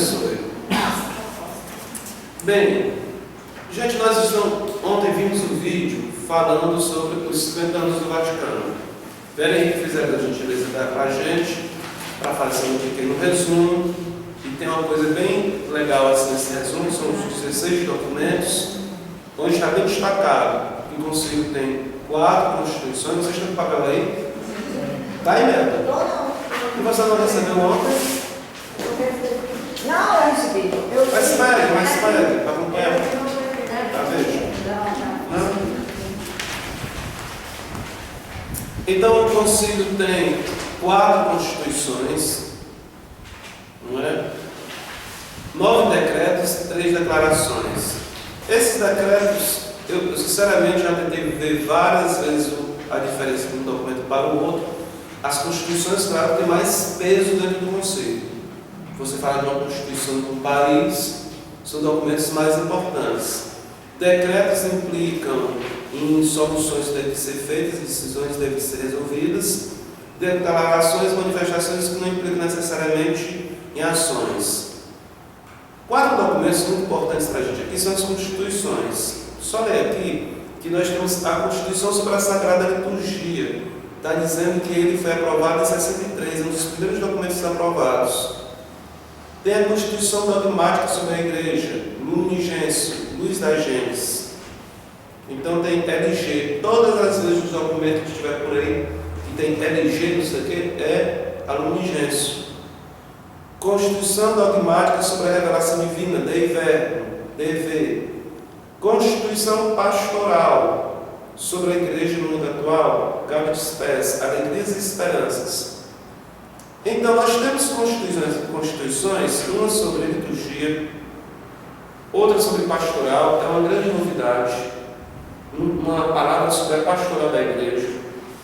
abençoe. Bem, gente, ontem vimos um vídeo falando sobre os 50 anos do Vaticano. Vera Henrique fizeram a gentileza para a gente, para fazer um pequeno resumo. E tem uma coisa bem legal assim, nesse resumo, são os 16 documentos, onde está bem destacado que o Concílio tem 4 constituições. Vocês têm o papel aí? Está aí mesmo? E você não recebeu ontem? Não, eu recebi. Mas espere, para acompanhar. Tá, veja. Não? Então o Concílio tem 4 constituições, não é? 9 decretos e 3 declarações. Esses decretos, eu sinceramente já tentei ver várias vezes a diferença de um documento para o outro. As constituições, claro, têm mais peso dentro do Conselho. Você fala de uma constituição de um país, são documentos mais importantes. Decretos implicam em soluções que devem ser feitas, decisões devem ser resolvidas, declarações, manifestações que não implicam necessariamente em ações. 4 documentos muito importantes para a gente aqui são as constituições. Só ler aqui que nós temos a Constituição sobre a Sagrada Liturgia. Está dizendo que ele foi aprovado em 63, é um dos primeiros documentos aprovados. Tem a Constituição Dogmática sobre a Igreja, Lumen Gentium, Luz da Gênesis. Então tem LG, todas as vezes os documentos que estiver por aí, que tem LG nisso aqui, é a Lumen Gentium. Constituição Dogmática sobre a Revelação Divina, Dei Verbum, DV. Constituição Pastoral sobre a Igreja no mundo atual, Gaudium et Spes, Alegrias e Esperanças. Então nós temos constituições, uma sobre liturgia, outra sobre pastoral, é uma grande novidade, uma palavra sobre a pastoral da igreja,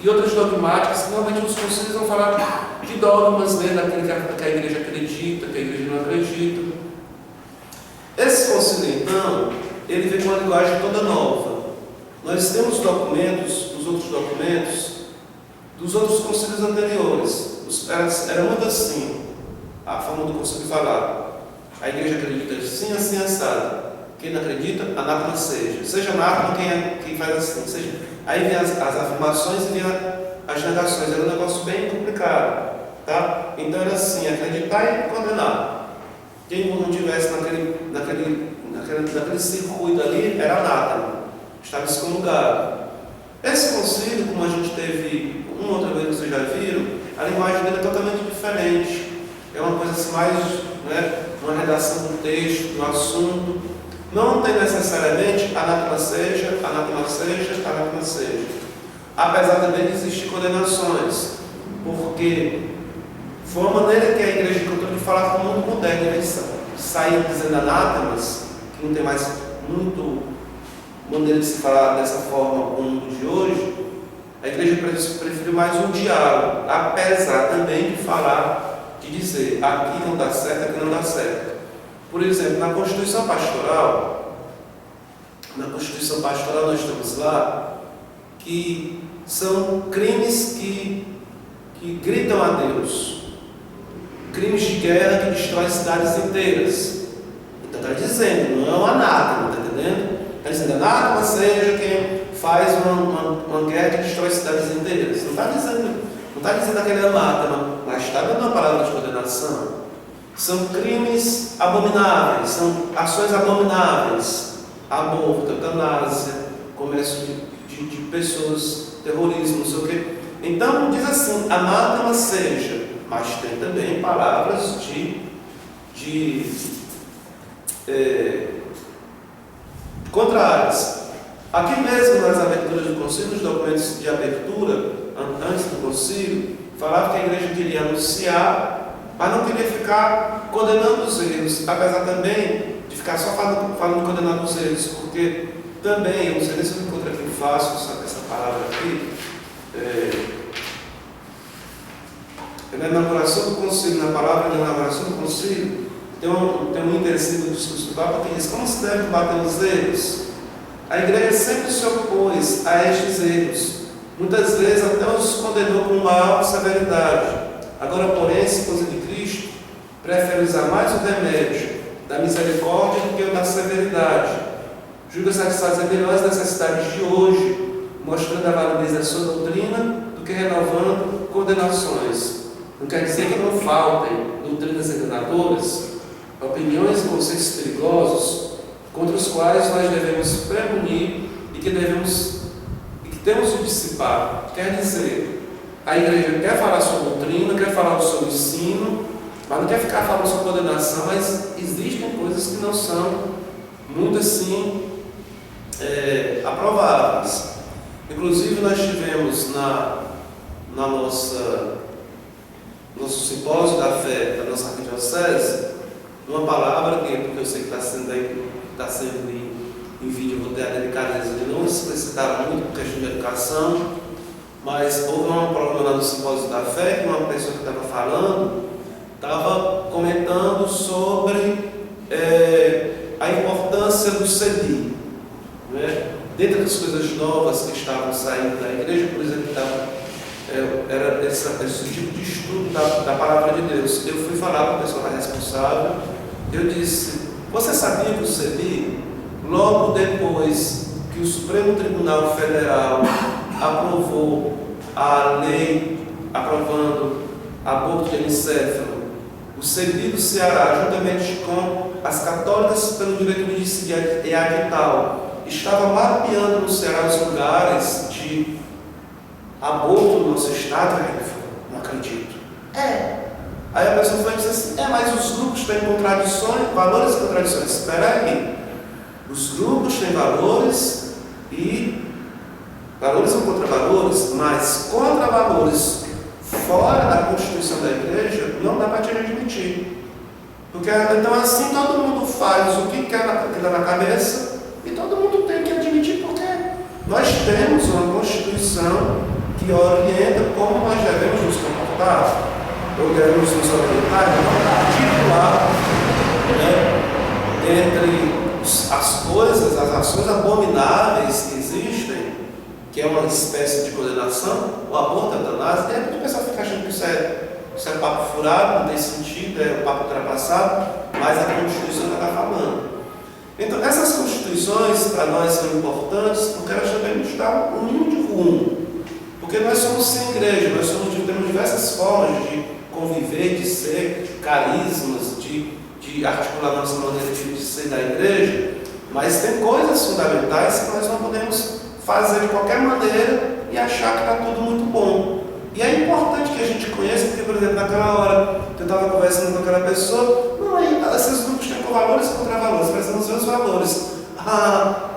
e outras dogmáticas que normalmente os concílios vão falar de dogmas, né, daquilo que a igreja acredita, que a igreja não acredita. Esse concílio, então, ele vem com uma linguagem toda nova. Nós temos documentos, os outros documentos, dos outros concílios anteriores. Era muito assim, a forma do concílio falar. A igreja acredita assim, assim, assado. Quem não acredita, anátema seja. Seja anátema quem faz assim. Seja... Aí vem as afirmações e vem as negações. Era um negócio bem complicado. Tá? Então era assim, acreditar e condenar. Quem não estivesse naquele circuito ali, era anátema. Estava excomungado. Esse concílio, como a gente teve uma outra vez, vocês já viram, a linguagem dele é totalmente diferente. É uma coisa assim mais, né, uma redação do texto, do assunto. Não tem necessariamente anátema seja, anátema seja, anátema seja. Apesar também de existir condenações, porque foi uma maneira que a igreja encontrou de falar com o mundo moderno. Em vez de sair dizendo anátemas, que não tem mais muito maneira de se falar dessa forma com o mundo de hoje, a igreja preferiu mais um diálogo, apesar também de falar, de dizer, aqui não dá certo, aqui não dá certo. Por exemplo, na Constituição Pastoral nós temos lá que são crimes que gritam a Deus, crimes de guerra que destroem cidades inteiras. Então está dizendo, não é um anátema, está entendendo? Está dizendo, anátema seja quem faz uma guerra que destrói cidades inteiras. Não está dizendo aquele anátema, mas está dando uma palavra de condenação. São crimes abomináveis, são ações abomináveis, aborto, eutanásia, comércio de pessoas, terrorismo, não sei o quê. Então diz assim, anátema seja, mas tem também palavras contrárias. Aqui mesmo nas aberturas do concílio, nos documentos de abertura, antes do concílio, falava que a igreja queria anunciar, mas não queria ficar condenando os erros, apesar também de ficar só falando condenando os erros, porque também, eu não sei nem se eu encontro aqui fácil essa palavra aqui, na inauguração do concílio, na palavra de inauguração do concílio, tem um interessante do discurso do Papa que diz, como se deve combater os erros? A igreja sempre se opôs a estes erros, muitas vezes até os condenou com maior severidade. Agora, porém, se coisa de Cristo, prefere usar mais o remédio da misericórdia do que o da severidade. Julga satisfazer melhor as necessidades de hoje, mostrando a validez da sua doutrina, do que renovando condenações. Não quer dizer que não faltem doutrinas enganadoras, opiniões e conceitos perigosos, contra os quais nós devemos premunir e que temos de dissipar. Quer dizer, a igreja quer falar sua doutrina, quer falar o seu ensino, mas não quer ficar falando sua condenação, mas existem coisas que não são muito assim aprováveis. Inclusive nós tivemos na nosso simpósio da fé da nossa arquidiocese uma palavra que, porque eu sei que está sendo em vídeo, eu vou ter a delicadeza de não explicitar muito por questão de educação, mas houve um problema lá no simpósio da fé que uma pessoa que estava falando estava comentando sobre a importância do CEDI, né? Dentre as coisas novas que estavam saindo da igreja, por exemplo, era esse tipo de estudo da palavra de Deus. Eu fui falar com a pessoa responsável, eu disse: você sabia que o CEDI, logo depois que o Supremo Tribunal Federal aprovou a lei aprovando aborto de anencefalo, o CEDI do Ceará, juntamente com as católicas pelo direito de decidir e adital, estava mapeando no Ceará os lugares de aborto no nosso estado. Não acredito. Aí a pessoa foi dizer assim: mas os grupos têm contradições, valores e contradições. Espera aí. Os grupos têm valores e valores são contra-valores, mas contra-valores fora da Constituição da Igreja não dá para te admitir. Porque então assim todo mundo faz o que quer na cabeça e todo mundo tem que admitir, porque nós temos uma Constituição que orienta como nós devemos nos comportar, ou devemos nos orientar, não particular, entre as coisas, as ações abomináveis que existem, que é uma espécie de condenação, o aborto, a eutanásia. De repente o pessoal fica achando que isso é papo furado, não tem sentido, é um papo ultrapassado, mas a Constituição está falando. Então, essas constituições para nós são importantes porque elas também nos dão um mínimo de rumo. Porque nós somos sem igreja, temos diversas formas de conviver, de ser, carismas, de articular nossa maneira de ser da igreja, mas tem coisas fundamentais que nós não podemos fazer de qualquer maneira e achar que está tudo muito bom. E é importante que a gente conheça, porque, por exemplo, naquela hora que eu estava conversando com aquela pessoa, esses grupos têm valores e contra-valores, precisamos ver os valores.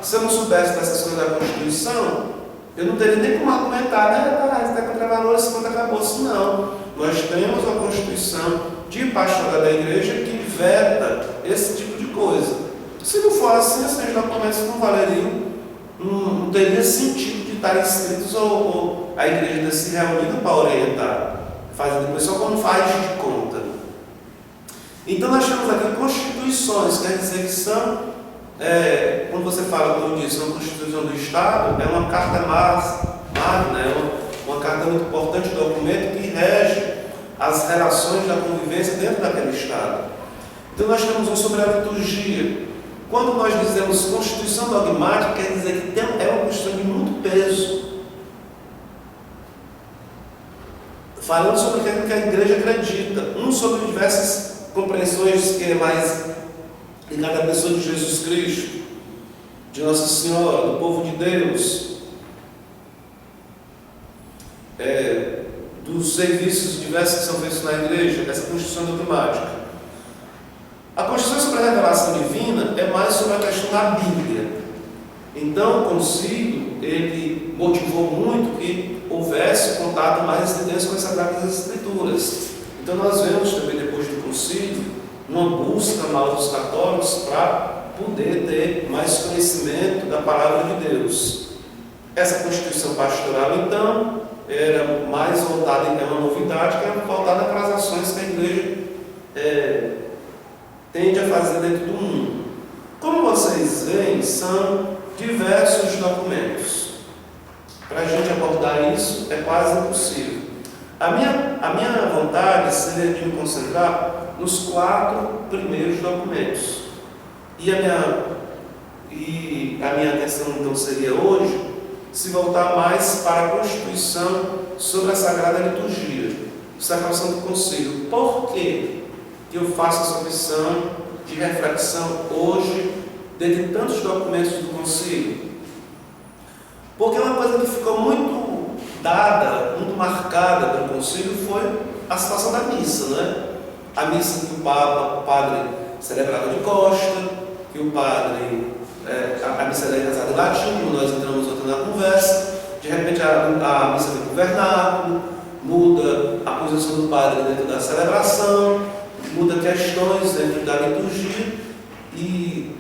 Se eu não soubesse dessas coisas da Constituição, eu não teria nem como argumentar, isso tem contra-valores, isso contra-acabouço. Não. Nós temos uma Constituição de pastoral da igreja que veta esse tipo de coisa. Se não for assim, esses documentos não valeriam, não teria sentido de estar escritos ou a igreja ter se reunido para orientar, fazendo depois só como faz de conta. Então nós temos aqui constituições, quer dizer que são, quando você fala, como eu disse, uma Constituição do Estado, é uma carta magna, uma carta muito importante, documento que rege as relações da convivência dentro daquele Estado. Então nós temos um sobre a liturgia. Quando nós dizemos Constituição dogmática, quer dizer que é uma Constituição de muito peso, falando sobre aquilo que a igreja acredita, sobre diversas compreensões que é mais ligada à pessoa de Jesus Cristo, de Nossa Senhora, do povo de Deus, dos serviços diversos que são feitos na igreja, essa Constituição dogmática. A Constituição sobre a revelação divina é mais sobre a questão da Bíblia. Então, o concílio, ele motivou muito que houvesse contato mais intenso com as Sagradas Escrituras. Então, nós vemos também, depois do concílio, uma busca maior dos católicos para poder ter mais conhecimento da palavra de Deus. Essa Constituição pastoral, então, era mais voltada, é uma novidade, que era voltada para as ações que a igreja tende a fazer dentro do mundo. Como vocês veem, são diversos documentos. Para a gente abordar isso é quase impossível. A minha vontade seria de me concentrar nos 4 primeiros documentos. E a minha atenção então seria hoje se voltar mais para a Constituição sobre a Sagrada Liturgia, Sacro Santo Concílio. Por que eu faço essa opção de reflexão hoje, dentre tantos documentos do Concílio? Porque uma coisa que ficou muito dada, muito marcada pelo Concílio foi a situação da missa, né? A missa que o padre celebrava de costa, que o padre, a missa era rezada em latim, como nós entramos ontem na conversa, de repente a missa vem para o vernáculo, muda a posição do padre dentro da celebração, muda questões dentro da liturgia, e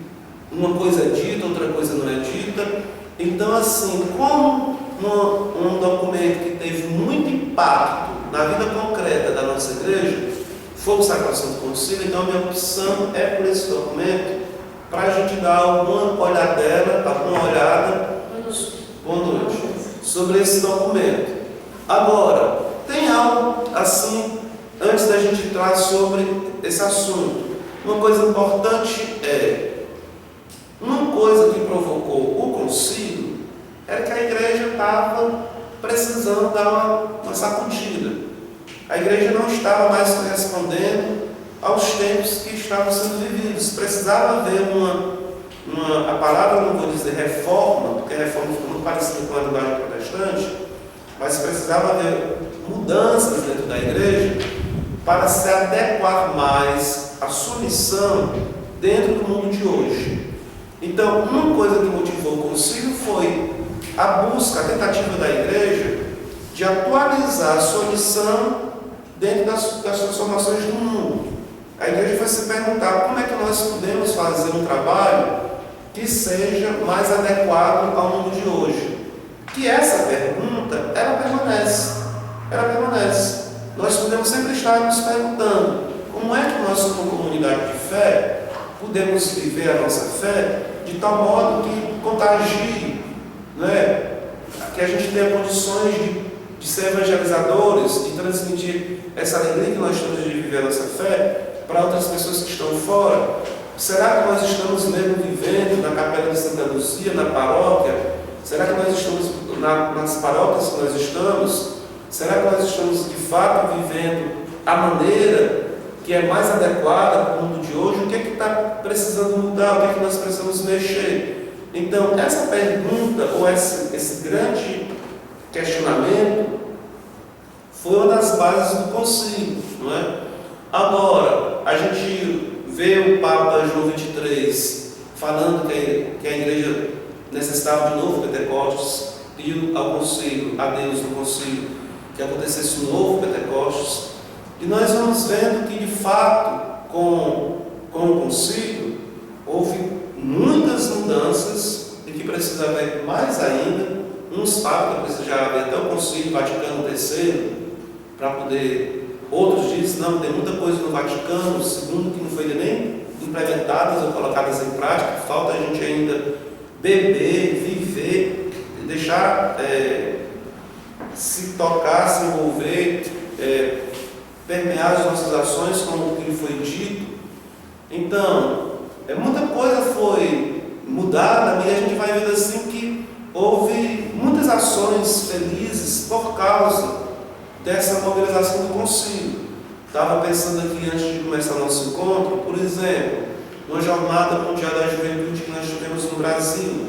uma coisa é dita, outra coisa não é dita. Então, assim, como um documento que teve muito impacto na vida concreta da nossa igreja foi o Sacro Santo Concílio, então a minha opção é por esse documento, para a gente dar alguma olhada, boa noite, sobre esse documento. Agora, tem algo assim, antes da gente entrar sobre esse assunto, uma coisa importante uma coisa que provocou o concílio era que a igreja estava precisando dar uma sacudida. A igreja não estava mais correspondendo aos tempos que estavam sendo vividos. Precisava haver a palavra, não vou dizer reforma, porque a reforma ficou muito parecida com a linguagem protestante, mas precisava haver mudanças dentro da igreja para se adequar mais à sua missão dentro do mundo de hoje. Então, uma coisa que motivou o concílio foi a busca, a tentativa da igreja de atualizar a sua missão dentro das transformações do mundo. A igreja vai se perguntar como é que nós podemos fazer um trabalho que seja mais adequado ao mundo de hoje. Que essa pergunta, ela permanece. Nós podemos sempre estar nos perguntando como é que nós, como comunidade de fé, podemos viver a nossa fé de tal modo que contagie, que a gente tenha condições de ser evangelizadores, de transmitir essa alegria que nós temos de viver a nossa fé para outras pessoas que estão fora. Será que nós estamos mesmo vivendo na Capela de Santa Luzia, na paróquia? Será que nós estamos nas paróquias que nós estamos? Será que nós estamos de fato vivendo a maneira que é mais adequada para o mundo de hoje? O que é que está precisando mudar? O que é que nós precisamos mexer? Então, essa pergunta, ou esse grande questionamento, foi uma das bases do concílio, não é? Agora, a gente vê o Papa João XXIII falando que a igreja necessitava de novo Pentecostes, pediu ao concílio, a Deus no concílio, que acontecesse um novo Pentecostes. E nós vamos vendo que, de fato, com o concílio, houve muitas mudanças e que precisa haver mais ainda. Uns falam que precisa já haver até o concílio Vaticano III, para poder... Outros dizem, não, tem muita coisa no Vaticano II que não foi nem implementadas ou colocadas em prática, falta a gente ainda beber, viver, deixar se tocar, se envolver, permear as nossas ações como o que foi dito. Então, muita coisa foi mudada, e a gente vai vendo assim que houve muitas ações felizes por causa dessa mobilização do concílio. Estava pensando aqui antes de começar o nosso encontro, por exemplo, uma jornada mundial da juventude que nós tivemos no Brasil.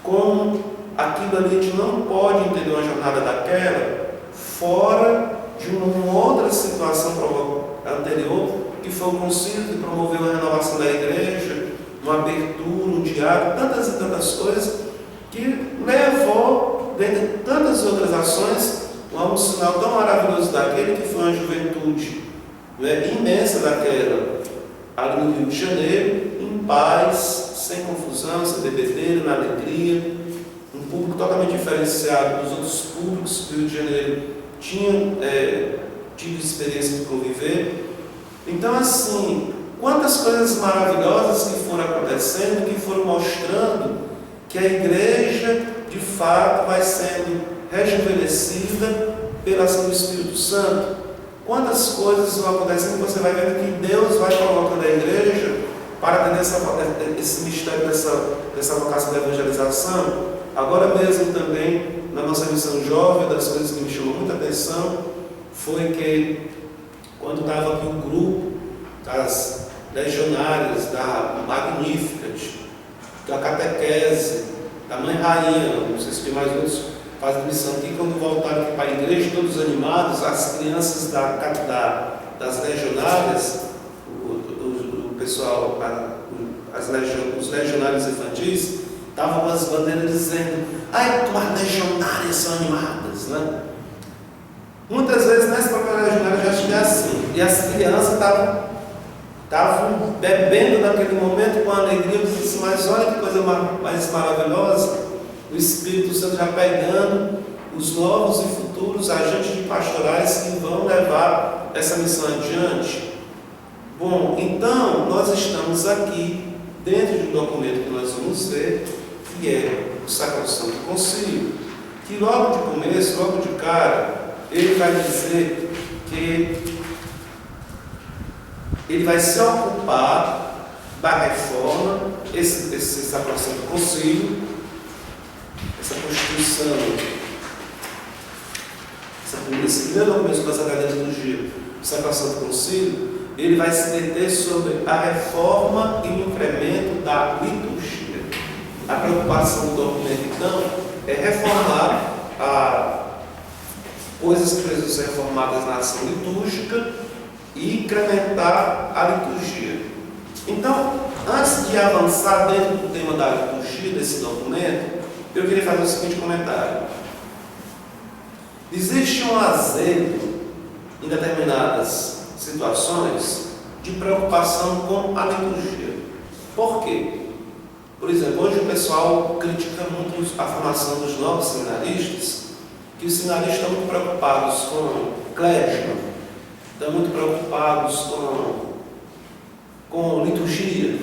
Como aquilo ali a gente não pode entender uma jornada daquela fora de uma outra situação anterior, que foi o concílio que promoveu a renovação da igreja, uma abertura, um diálogo, tantas e tantas coisas, que levou, dentre tantas outras ações, a um sinal tão maravilhoso daquele que foi uma juventude imensa daquela, ali no Rio de Janeiro, em paz, sem confusão, sem bebedeira, na alegria, um público totalmente diferenciado dos outros públicos que o Rio de Janeiro tinha tido experiência de conviver. Então, assim, quantas coisas maravilhosas que foram acontecendo, que foram mostrando que a igreja, de fato, vai sendo rejuvenescida pela ação do Espírito Santo, quantas coisas vão acontecendo que você vai vendo que Deus vai colocando a igreja para atender esse mistério dessa vocação da evangelização. Agora mesmo também, na nossa missão jovem, das coisas que me chamou muita atenção, foi que quando estava aqui o grupo das legionárias, da Magnificat, da catequese, da Mãe Rainha, não sei se tem mais outros, fazem missão aqui, quando voltaram aqui para a igreja, todos animados, as crianças das legionárias, o pessoal, os legionários infantis, estavam com as bandeiras dizendo: ai, como as legionárias são animadas, né? Muitas vezes nessa própria legionária já tinha assim, e as crianças estavam bebendo naquele momento com alegria, dizendo assim: mas olha que coisa mais maravilhosa, o Espírito Santo já pegando os novos e futuros agentes de pastorais que vão levar essa missão adiante. Bom, então nós estamos aqui dentro de um documento que nós vamos ver, que é o Sacrosanto Concílio, que logo de começo, logo de cara, ele vai dizer que ele vai se ocupar da reforma, esse Sacrosanto Concílio, essa Constituição, esse primeiro documento da Sagrada Liturgia, o Sacrosanto Concílio, ele vai se deter sobre a reforma e o incremento da liturgia. A preocupação do documento, então, é reformar coisas que precisam ser reformadas na ação litúrgica e incrementar a liturgia. Então, antes de avançar dentro do tema da liturgia desse documento, eu queria fazer o seguinte comentário. Existe um azedo em determinadas situações de preocupação com a liturgia. Por quê? Por exemplo, hoje o pessoal critica muito a formação dos novos seminaristas, que os seminaristas estão muito preocupados com clésima, estão muito preocupados com liturgia,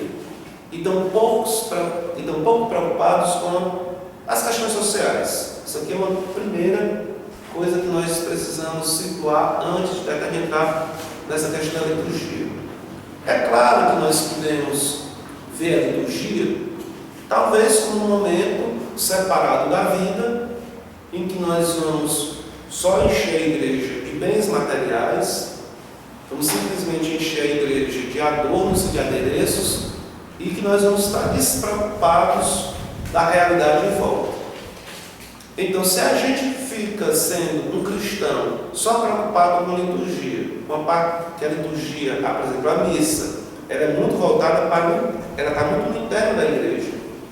e estão pouco preocupados com as questões sociais. Isso aqui é uma primeira coisa que nós precisamos situar antes de até entrar nessa questão da liturgia. É claro que nós podemos ver a liturgia talvez como um momento separado da vida, em que nós vamos só encher a igreja de bens materiais, vamos simplesmente encher a igreja de adornos e de adereços, e que nós vamos estar despreocupados da realidade em volta. Então, se a gente fica sendo um cristão só preocupado com a liturgia, com a parte que a liturgia, por exemplo, a missa, ela é muito voltada ela está muito no interno da igreja.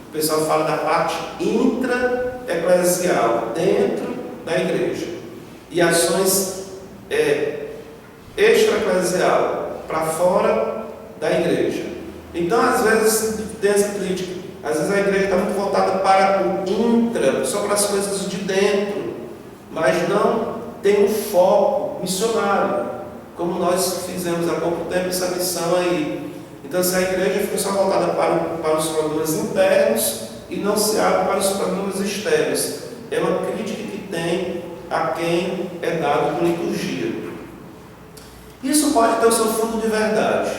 O pessoal fala da parte intra-eclesial, dentro da igreja. E ações extra-eclesial, para fora da igreja. Então, às vezes, tem essa crítica. Às vezes a igreja está muito voltada para o intra, só para as coisas de dentro, mas não tem um foco missionário, como nós fizemos há pouco tempo essa missão aí. Então, se a igreja fica só voltada para os problemas internos e não se abre para os problemas externos, é uma crítica que tem a quem é dado com liturgia. Isso pode ter o seu fundo de verdade,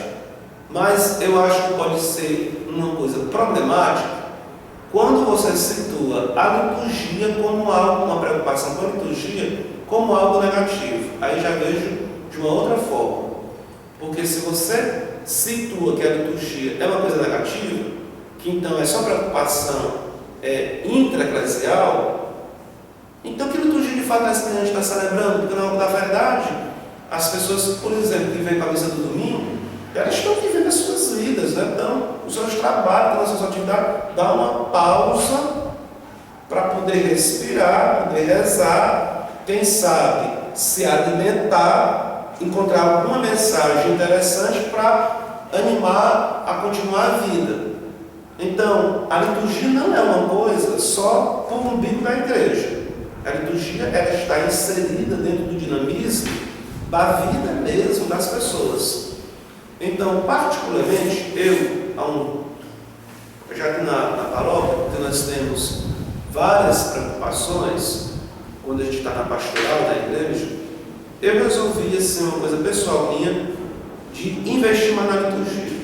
mas eu acho que pode ser uma coisa problemática quando você situa a liturgia como algo, uma preocupação com a liturgia, como algo negativo. Aí já vejo de uma outra forma. Porque se você situa que a liturgia é uma coisa negativa, que então é só preocupação intra-eclesial, então que liturgia de fato é essa que a gente está celebrando? Porque na verdade, as pessoas, por exemplo, que vêm para a missa do domingo, elas estão vivendo as suas vidas, né? Então, os seus trabalhos, as suas atividades, dá uma pausa para poder respirar, poder rezar, quem sabe se alimentar, encontrar alguma mensagem interessante para animar a continuar a vida. Então, a liturgia não é uma coisa só por um bico da igreja. A liturgia ela está inserida dentro do dinamismo da vida mesmo das pessoas. Então, particularmente, já que na paróquia nós temos várias preocupações quando a gente está na pastoral da igreja, eu resolvi assim, uma coisa pessoal minha, de investir mais na liturgia.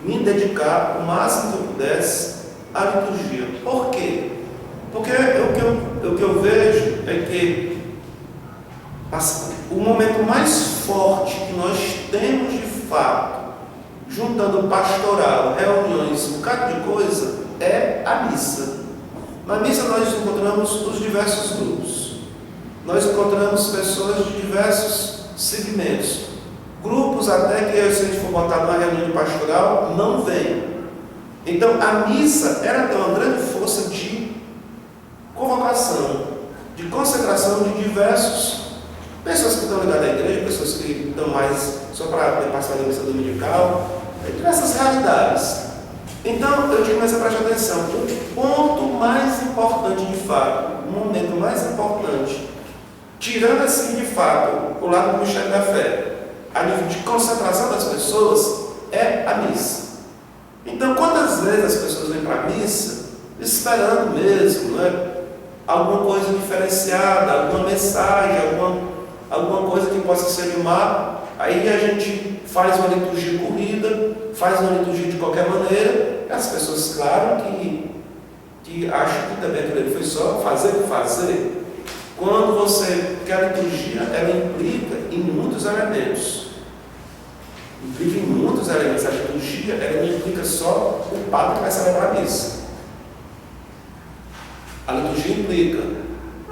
Me dedicar o máximo que eu pudesse à liturgia. Por quê? Porque o que eu vejo é que o momento mais forte que nós temos de fato, juntando pastoral, reuniões, um bocado de coisa, é a missa. Na missa nós encontramos os diversos grupos. Nós encontramos pessoas de diversos segmentos. Grupos até que, se a gente for botar numa reunião de pastoral, não vem. Então a missa era ter uma grande força de convocação, de concentração de diversos pessoas que estão ligadas à igreja, pessoas que estão mais só para participar da missa dominical, diversas realidades. Então eu comecei a prestar atenção. O ponto mais importante de fato, o momento mais importante, tirando assim de fato o lado do mistério da fé, a nível de concentração das pessoas, é a missa. Então, quantas vezes as pessoas vêm para a missa esperando mesmo, alguma coisa diferenciada, alguma mensagem, alguma coisa que possa se animar, aí a gente faz uma liturgia corrida, faz uma liturgia de qualquer maneira, e as pessoas, claro, que acham que também aquilo foi só fazer. Quando porque a liturgia, ela implica em muitos elementos. Implica em muitos elementos. A liturgia, ela não implica só o padre que vai celebrar a missa. A liturgia implica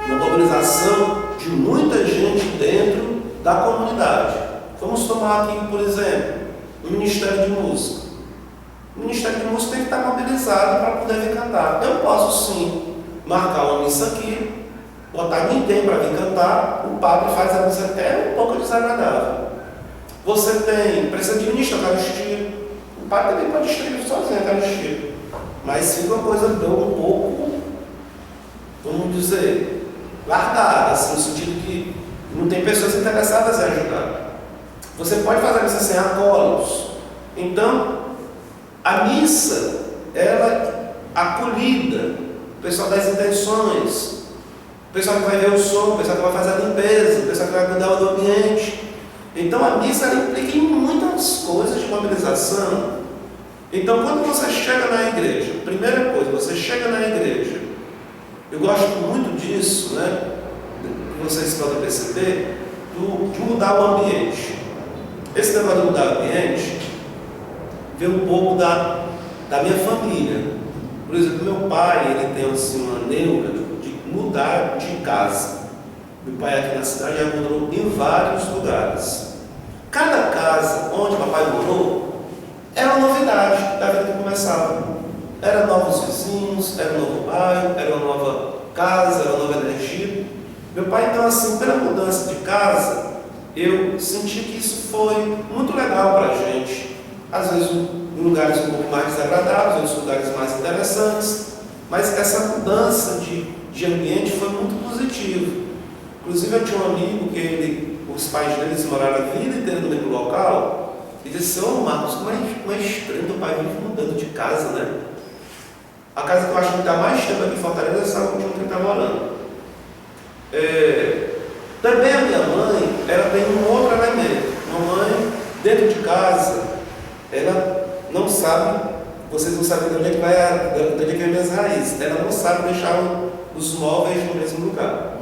uma mobilização de muita gente dentro da comunidade. Vamos tomar aqui, por exemplo, o Ministério de Música. O Ministério de Música tem que estar mobilizado para poder vir cantar. Eu posso sim marcar uma missa aqui, botar ninguém para vir cantar, o padre faz a missa, é um pouco desagradável. Você precisa de ministro a Eucaristia, o padre também pode distribuir sozinho a Eucaristia, mas fica uma coisa um pouco, vamos dizer, largada, assim, no sentido que não tem pessoas interessadas em ajudar. Você pode fazer a missa sem acólitos. Então, a missa, ela acolhida, o pessoal das intenções, o pessoal que vai ver o som, o pessoal que vai fazer a limpeza, o pessoal que vai cuidar do ambiente. Então a missa ela implica em muitas coisas de mobilização. Então quando você chega na igreja, primeira coisa, você chega na igreja, eu gosto muito disso, vocês podem perceber, de mudar o ambiente. Esse negócio de mudar o ambiente veio um pouco da minha família. Por exemplo, meu pai, ele tem assim, uma neura de mudar de casa. Meu pai aqui na cidade já morou em vários lugares. Cada casa onde papai morou era uma novidade da vida que começava. Era novos vizinhos, era um novo bairro, era uma nova casa, era uma nova energia. Meu pai, então, assim, pela mudança de casa, eu senti que isso foi muito legal para a gente. Às vezes em lugares um pouco mais desagradáveis, outros lugares mais interessantes, mas essa mudança de ambiente foi muito positiva. Inclusive eu tinha um amigo que os pais deles moraram a vida inteira no mesmo local, e disse assim: ô Marcos, como é estranho teu pai vive mudando de casa, né? A casa que eu acho que está mais tempo aqui em Fortaleza é essa última que ele está morando. Também a minha mãe, ela tem um outro elemento. Mamãe, dentro de casa, ela não sabe, vocês não sabem de onde é que vem minhas raízes. Ela não sabe deixar os móveis no mesmo lugar.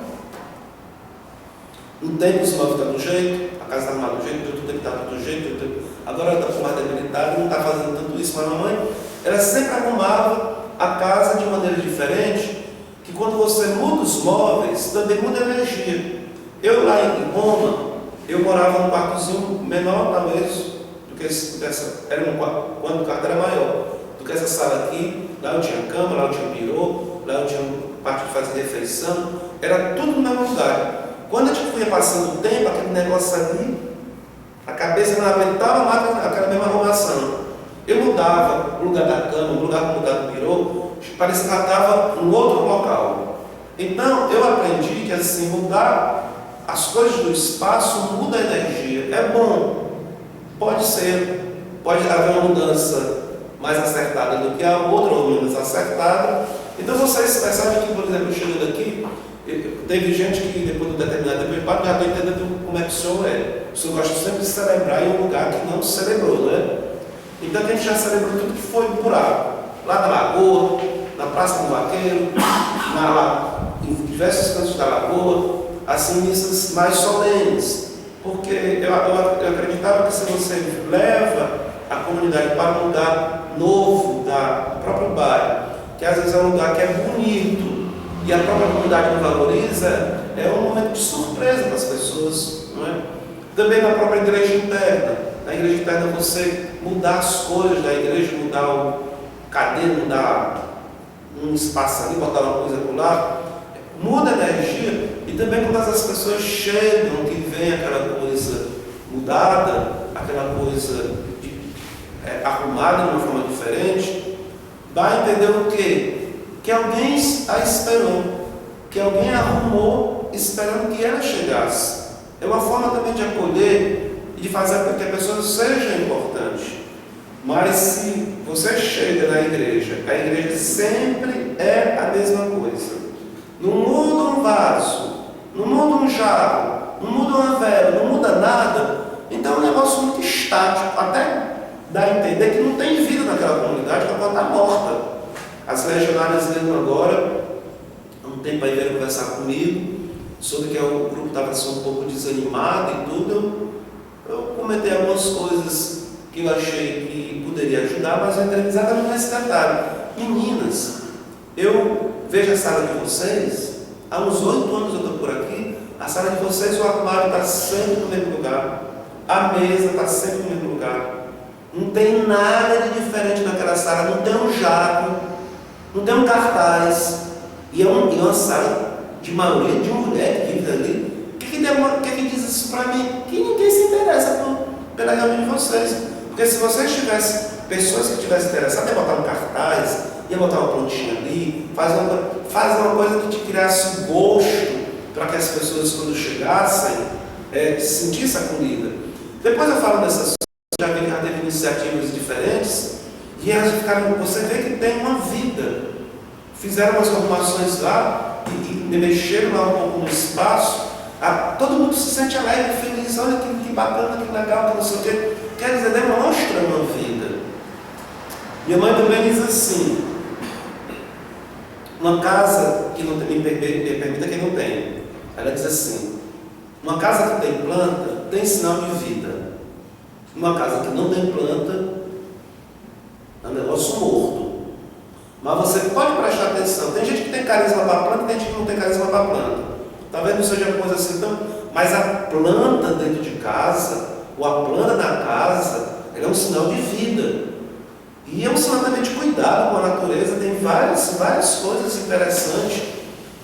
Um tempo os móveis estão do jeito, a casa está arrumada do jeito, tudo tem que estar do jeito. Agora ela está com mais debilidade, não está fazendo tanto isso, mas a mamãe, ela sempre arrumava a casa de maneira diferente, que quando você muda os móveis, também muda a energia. Eu lá em Roma, eu morava num quartozinho menor, talvez, do que essa, quando o quarto era maior, do que essa sala aqui. Lá eu tinha cama, lá eu tinha birô, lá eu tinha parte de fazer refeição, era tudo no mesmo lugar. Quando a gente ia passando o tempo, aquele negócio ali, a cabeça não aguentava mais aquela mesma arrumação. Eu mudava o lugar da cama, o lugar do birô, parecia que ela estava em outro local. Então, eu aprendi que assim, mudar as coisas do espaço muda a energia. É bom. Pode haver uma mudança mais acertada do que a outra, ou menos acertada. Então, vocês percebem que, por exemplo, chegando aqui, teve gente que depois de um determinado tempo, já estou entendendo como é que o senhor é. O senhor gosta sempre de celebrar em um lugar que não celebrou, né? Então a gente já celebrou tudo que foi buraco. Lá na Lagoa, na Praça do Vaqueiro, em diversos cantos da Lagoa, assim, missas mais solenes. Porque eu acreditava que se você leva a comunidade para um lugar novo do próprio bairro, que às vezes é um lugar que é bonito, e a própria comunidade não valoriza, é um momento de surpresa para as pessoas, não é? Também na própria igreja interna. Na igreja interna você mudar as cores da igreja, mudar o cadeiro, mudar um espaço ali, botar uma coisa por lá, muda a energia. E também quando as pessoas chegam, que vem aquela coisa mudada, aquela coisa arrumada de uma forma diferente, vai entender o quê? Que alguém a esperou, que alguém arrumou esperando que ela chegasse. É uma forma também de acolher e de fazer com que a pessoa seja importante. Mas se você chega na igreja, a igreja sempre é a mesma coisa. Não muda um vaso, não muda um jarro, não muda uma vela, não muda nada. Então é um negócio muito estático, até dá a entender que não tem vida naquela comunidade, que ela está morta. As legionárias mesmo agora, há um tempo aí vieram conversar comigo, sobre que o grupo estava assim, um pouco desanimado e tudo. Eu comentei algumas coisas que eu achei que poderia ajudar, mas eu entrei exatamente nesse detalhe. Meninas, eu vejo a sala de vocês, há uns 8 anos eu estou por aqui, a sala de vocês, o armário está sempre no mesmo lugar, a mesa está sempre no mesmo lugar. Não tem nada de diferente naquela sala, não tem um jaco, não tem um cartaz, e é uma sala de maioria de mulher que vive ali. O que diz isso para mim? Que ninguém se interessa pela reunião de vocês. Porque se vocês tivessem pessoas que tivessem interessado, ia botar um cartaz, ia botar uma plantinha ali, fazer uma coisa que te criasse gosto para que as pessoas, quando chegassem, se sentissem acolhidas. Depois eu falo dessas coisas, já teve iniciativas diferentes, e elas ficaram, você vê que tem uma vida. Fizeram umas arrumações lá e mexeram lá um pouco no espaço. Todo mundo se sente alegre, feliz. Olha que bacana, que legal, que não sei o quê. Quer dizer, demonstra uma vida. Minha mãe também diz assim: uma casa que não tem, me permita quem não tem. Ela diz assim: uma casa que tem planta tem sinal de vida. Uma casa que não tem planta é um negócio morto. Mas você pode prestar atenção. Tem gente que tem carisma para a planta, tem gente que não tem carisma para a planta. Talvez não seja coisa assim tão. Mas a planta dentro de casa, ou a planta da casa, ela é um sinal de vida. E é um sinal também de cuidado com a natureza. Tem várias coisas interessantes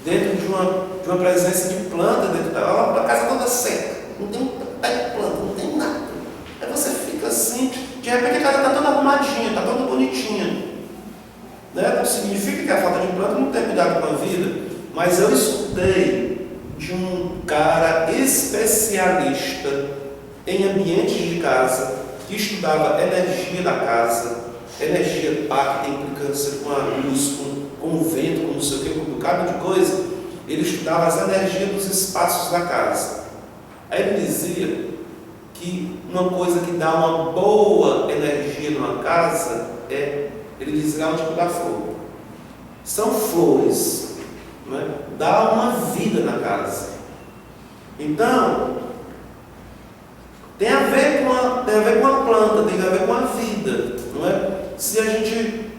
dentro de uma presença de planta dentro da a casa toda seca. Não tem pé de planta, não tem nada. Aí você fica assim, de repente a casa está toda arrumadinha, está toda bonitinha. Não significa que a falta de planta não tem cuidado com a vida, mas eu escutei de um cara especialista em ambientes de casa, que estudava energia da casa, energia pacta, implicância com a luz, com o vento, com não sei o que, com um bocado de coisa. Ele estudava as energias dos espaços da casa. Aí ele dizia que uma coisa que dá uma boa energia numa casa ele diz lá o tipo da flor. São flores, não é? Dá uma vida na casa. Então, tem a ver com a planta, tem a ver com a vida, não é? Se a gente,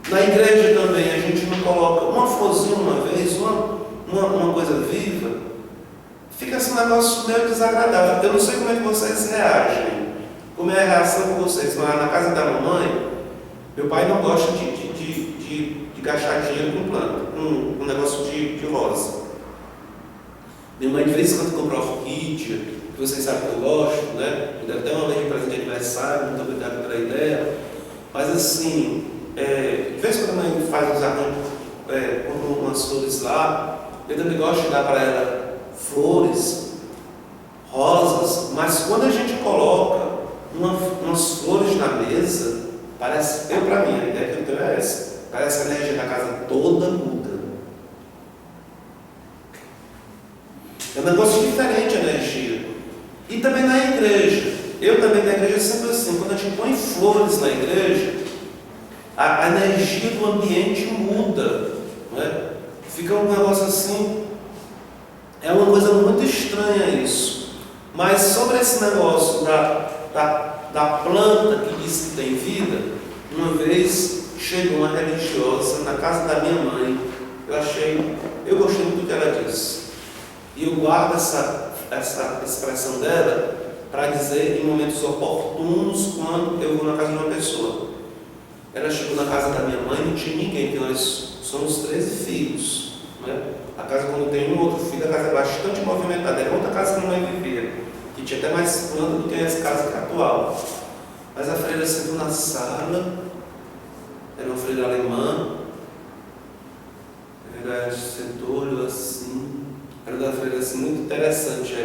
na igreja também, a gente não coloca uma florzinha uma vez, uma coisa viva, fica assim um negócio meio desagradável. Eu não sei como é que vocês reagem, como é a reação de vocês. Mas na casa da mamãe, meu pai não gosta de gastar dinheiro com planta, com negócio de rosa. Minha mãe de vez em quando compra orquídea, que vocês sabem que eu gosto, né? Me deu até uma vez de presente de aniversário, muito obrigado pela ideia. Mas assim, de vez em quando a mãe faz uns arranjos, compra umas flores lá, eu também gosto de dar para ela flores, rosas, mas quando a gente coloca umas flores na mesa, parece, para mim, a ideia que eu tenho é essa, parece que a energia da casa toda muda. igreja. Eu também na igreja sempre assim, quando a gente põe flores na igreja, a energia do ambiente muda, não é? Fica um negócio assim, é uma coisa muito estranha isso. Mas sobre esse negócio da planta que diz que tem vida, uma vez chegou uma religiosa na casa da minha mãe, eu gostei muito do que ela disse. E eu guardo essa expressão dela para dizer em momentos oportunos quando eu vou na casa de uma pessoa. Ela chegou na casa da minha mãe e não tinha ninguém, porque nós somos 13 filhos. Né? A casa, quando tem um outro filho, a casa é bastante movimentada. Era outra casa que a mãe vivia, que tinha até mais planta do que essa casa que é atual. Mas a freira sentou na sala, era uma freira alemã, ela sentou, olhou assim, era uma freira assim, muito interessante.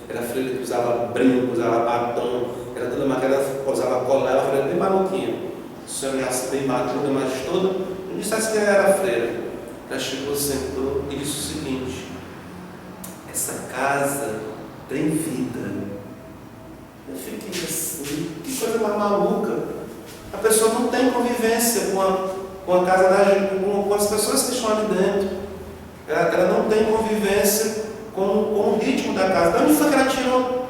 Era a freira que usava brinco, usava batom, era toda maquiada, usava colar, era uma freira bem maluquinha. Se olhasse bem madura, mas toda, não dissesse que ela era freira. Ela chegou, sentou e disse o seguinte: essa casa tem vida. Eu fiquei assim, que coisa mais maluca. A pessoa não tem convivência com a casa da gente, com as pessoas que estão ali dentro. Ela não tem convivência com o ritmo da casa. De onde foi que ela tirou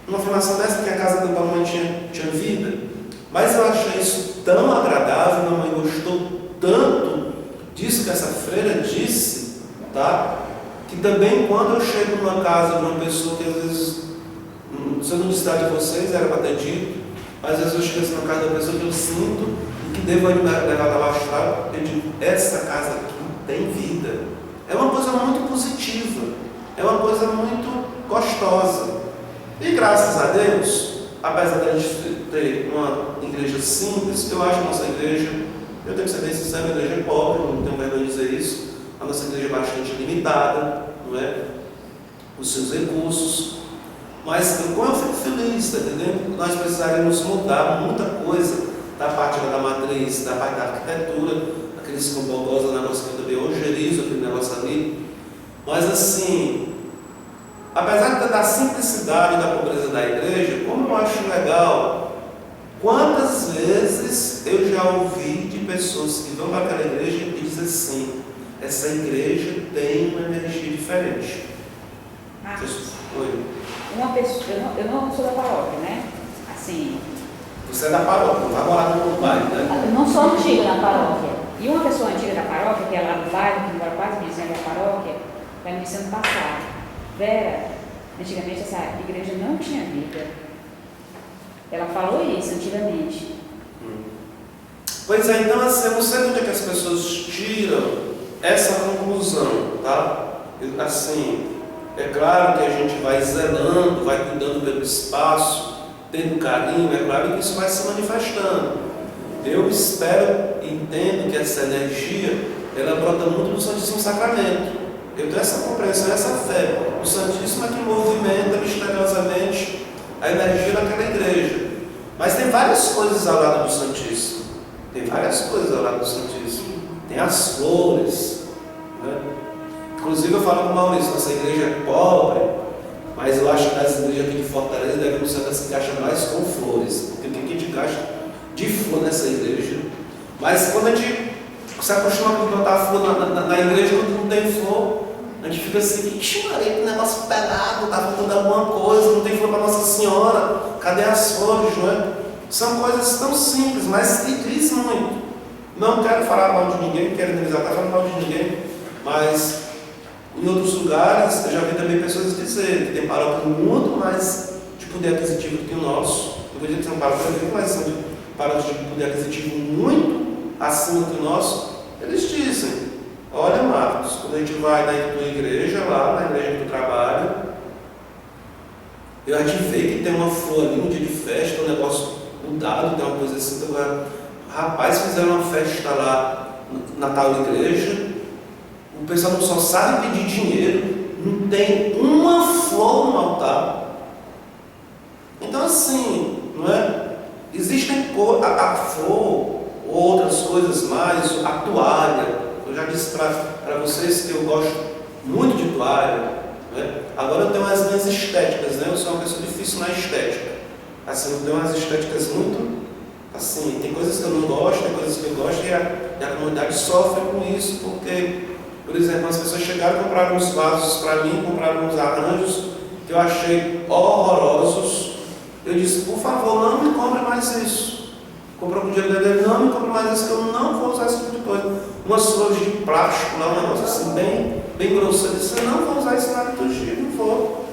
uma afirmação dessa, que a casa da mamãe tinha vida? Mas eu achei isso tão agradável, minha mãe gostou tanto disso que essa freira disse, tá? Que também quando eu chego numa casa de uma pessoa que às vezes, se eu não disser de vocês, era para ter dito, mas às vezes eu chego numa casa de uma pessoa que eu sinto e que devo levar da astral, eu digo, essa casa aqui tem vida. É uma coisa muito positiva, é uma coisa muito gostosa. E graças a Deus, apesar de a gente ter uma igreja simples, eu acho a nossa igreja, eu tenho que ser bem sincero, a igreja é pobre, não tenho vergonha de dizer isso, a nossa igreja é bastante limitada, não é? Os seus recursos, mas como eu fico feliz, está entendendo? Nós precisaremos mudar muita coisa da parte da matriz, da parte da arquitetura, aqueles compogós, o negócio que eu também ojerizo, aquele negócio ali, mas assim, apesar da simplicidade e da pobreza da igreja, como eu acho legal, quantas vezes eu já ouvi de pessoas que vão para aquela igreja e dizem assim, essa igreja tem uma energia diferente. Oi. Uma pessoa, eu não sou da paróquia, né? Assim. Você é da paróquia, não vai morar no bairro, né? Eu não sou antiga na paróquia. E uma pessoa antiga da paróquia, que é lá do bairro, que mora quase vizinha da paróquia, vai me disse ano passado: Vera, antigamente essa igreja não tinha vida. Ela falou isso antigamente. Pois é, então assim, eu não sei onde é que as pessoas tiram essa conclusão, tá? Assim, é claro que a gente vai zelando, vai cuidando pelo espaço, tendo carinho, é claro que isso vai se manifestando. Eu espero e entendo que essa energia, ela brota muito do Santíssimo Sacramento. Eu tenho essa compreensão, essa fé. O Santíssimo é que movimenta misteriosamente a energia daquela igreja. Mas tem várias coisas ao lado do Santíssimo. Tem várias coisas ao lado do Santíssimo. Tem as flores, né? Inclusive eu falo com o Maurício, nossa igreja é pobre, mas eu acho que as igrejas aqui de Fortaleza devem ser das que gastam mais com flores, porque o que a gente gasta de flor nessa igreja. Mas quando a gente se acostuma a botar flor na igreja, quando não tem flor, a gente fica assim, ixi, Maria, que negócio pelado, tá faltando alguma coisa, não tem flor para Nossa Senhora, cadê as flores, não é? São coisas tão simples, mas que diz muito. Não quero falar mal de ninguém, não quero indenizar, tá falando mal de ninguém, mas em outros lugares eu já vi também pessoas dizerem que tem paróquia muito mais de poder aquisitivo do que o nosso. Eu vou dizer que são paróquias muito mais de poder aquisitivo muito acima do nosso. Eles dizem, olha Marcos, quando a gente vai na tua igreja, lá na igreja que tu trabalha, a gente vê que tem uma flor ali no dia de festa, um negócio mudado, tem uma coisa assim, então, rapaz, fizeram uma festa lá na tal igreja, o pessoal não só sabe pedir dinheiro, não tem uma flor no altar. Então assim, não é? Existem a flor, outras coisas mais, a toalha. Eu já disse para vocês que eu gosto muito de toalha. né? Agora eu tenho as minhas estéticas, né? Eu sou uma pessoa difícil na estética. Assim, eu tenho umas estéticas muito, assim, tem coisas que eu não gosto, tem coisas que eu gosto, e a comunidade sofre com isso, porque, por exemplo, as pessoas chegaram e compraram uns vasos para mim, compraram uns arranjos que eu achei horrorosos. Eu disse, por favor, não me compre mais isso. Comprou com o dinheiro dele, não me compre mais isso, que eu não vou usar esse tipo de coisa. Umas flores de plástico lá, um negócio assim, bem grosso. Eu disse, eu não vou usar isso na liturgia, não vou.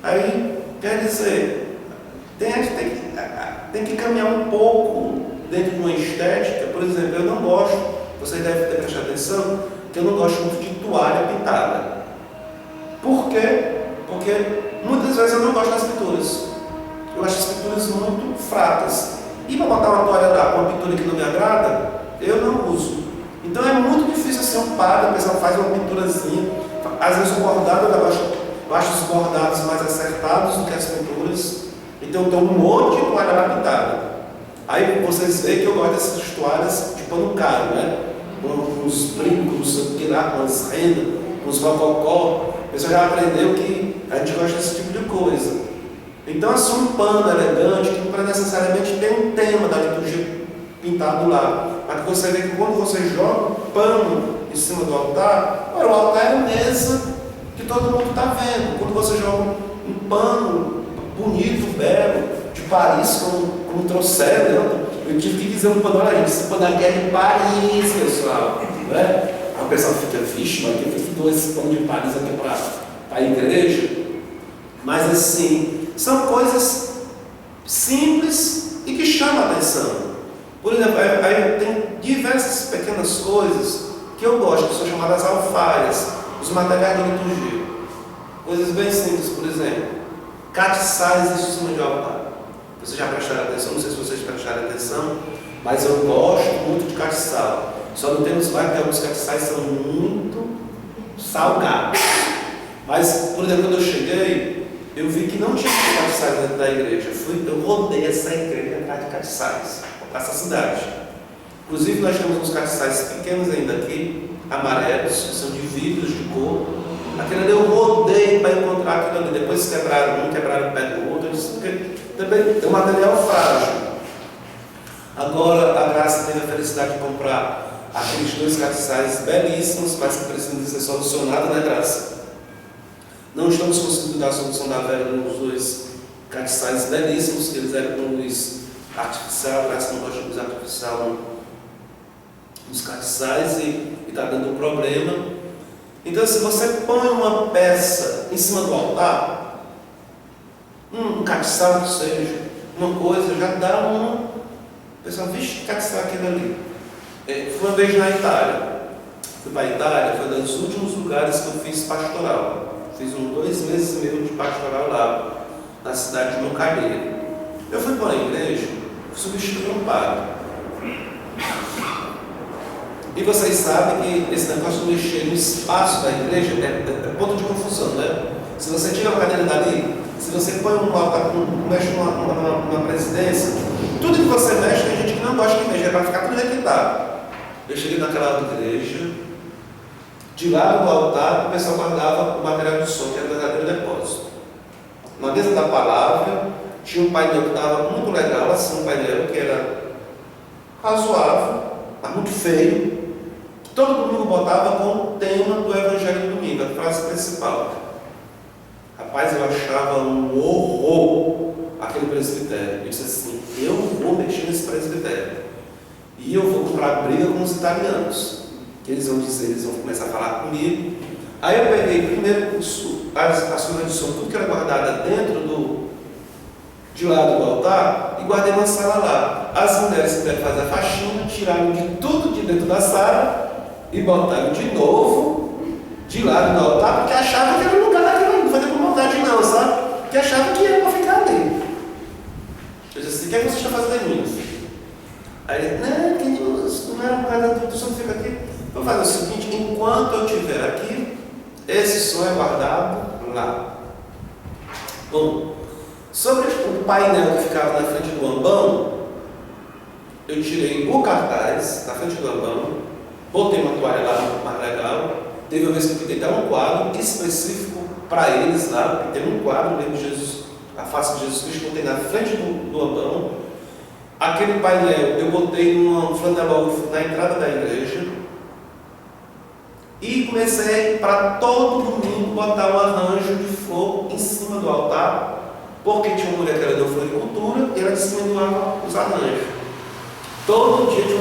Aí, quer dizer, tem que caminhar um pouco dentro de uma estética. Por exemplo, eu não gosto, vocês devem ter prestado atenção, que eu não gosto muito de toalha pintada. Por quê? Porque muitas vezes eu não gosto das pinturas. Eu acho as pinturas muito fracas. E para botar uma toalha lá com uma pintura que não me agrada, eu não uso. Então é muito difícil ser um padre, a pessoa faz uma pinturazinha. Às vezes o bordado, eu acho os bordados mais acertados do que as pinturas. Então eu tenho um monte de toalha lá pintada. Aí vocês veem que eu gosto dessas toalhas de pano caro, né? Com uns brincos, não sei o que lá, com as rendas, com os rococó. A pessoa já aprendeu que a gente gosta desse tipo de coisa. Então, assim, um pano elegante, que não necessariamente tem um tema da liturgia pintado lá. Mas que você vê que quando você joga um pano em cima do altar, o altar é a mesa que todo mundo está vendo. Quando você joga um pano bonito, belo, de Paris, como trouxeram, eu tive que dizer um pano, olha gente, esse pano aqui é de Paris, pessoal. Né? Aí o pessoal fica, vixe, mas quem ficou esse pano de Paris aqui para a igreja? Mas assim, são coisas simples e que chamam a atenção. Por exemplo, aí tem diversas pequenas coisas que eu gosto, que são chamadas alfaias, os materiais da liturgia. Coisas bem simples, por exemplo, castiçais em cima de altar. Vocês já prestaram atenção? Não sei se vocês prestaram atenção, mas eu gosto muito de castiçal. Só não temos mais porque alguns castiçais são muito salgados. Mas, por exemplo, quando eu cheguei, eu vi que não tinha castiçais dentro da igreja. Eu rodei essa igreja atrás de castiçais, para essa cidade. Inclusive, nós temos uns castiçais pequenos ainda aqui, amarelos, que são de vidros de cor. Aquele ali eu rodei para encontrar aquilo ali. Depois quebraram um, quebraram o pé do outro. Porque também tem um material frágil. Agora, a Graça teve a felicidade de comprar aqueles 2 castiçais belíssimos, mas que precisam de ser solucionados, né, Graça? Não estamos conseguindo dar a solução da Vera nos 2 castiçais belíssimos, que eles eram com luz artificial. A Graça não gosta de luz artificial nos castiçais e está dando um problema. Então, se você põe uma peça em cima do altar, um castiçal que seja, uma coisa, já dá uma. O pessoal, vixe, que castiçal aquilo ali. Fui uma vez na Itália. Fui para a Itália, foi um dos últimos lugares que eu fiz pastoral. Fiz 2 meses e meio de pastoral lá, na cidade de Moncaneiro. Eu fui para a igreja, substituí um padre. E vocês sabem que esse negócio de mexer no espaço da igreja é ponto de confusão, né? Se você tira a cadeira dali, se você põe um altar, mexe numa presidência, tudo que você mexe, tem gente que não gosta de mexer, para ficar tudo requintado. Eu cheguei naquela igreja, de lá do altar, o pessoal guardava o material de som, que era o verdadeiro depósito. Na mesa da palavra, tinha um painel que estava muito legal, assim, um painel que era razoável, mas muito feio. Todo domingo botava com o tema do Evangelho do domingo, a frase principal. Rapaz, eu achava um horror aquele presbitério. Eu disse assim, eu vou mexer nesse presbitério. E eu vou comprar briga com os italianos. Que eles vão dizer, eles vão começar a falar comigo. Aí eu peguei primeiro as coisas de som, tudo que era guardada dentro de lado do altar, e guardei uma sala lá. As mulheres que quiseram fazer a faxina, tiraram de tudo de dentro da sala e botaram de novo de lado do altar, porque achavam que era um lugar daquilo, não foi por vontade não, sabe? Porque achavam que era para ficar ali. Eu disse assim, o que é que você está fazendo aí, meu filho? Aí ele, não era um lugar do som, fica aqui. Vamos fazer o seguinte, enquanto eu estiver aqui, esse som é guardado lá. Bom, sobre o painel que ficava na frente do ambão, eu tirei o cartaz da frente do ambão, botei uma toalha lá mais legal. Teve uma vez que eu pintei até um quadro específico para eles lá, tem um quadro mesmo de Jesus, a face de Jesus Cristo, botei na frente do ambão. Aquele painel eu botei numa flanelógrafo na entrada da igreja e comecei para todo domingo botar um arranjo de flor em cima do altar, porque tinha uma mulher que era de floricultura e ela distribuía os arranjos. Todo dia tinha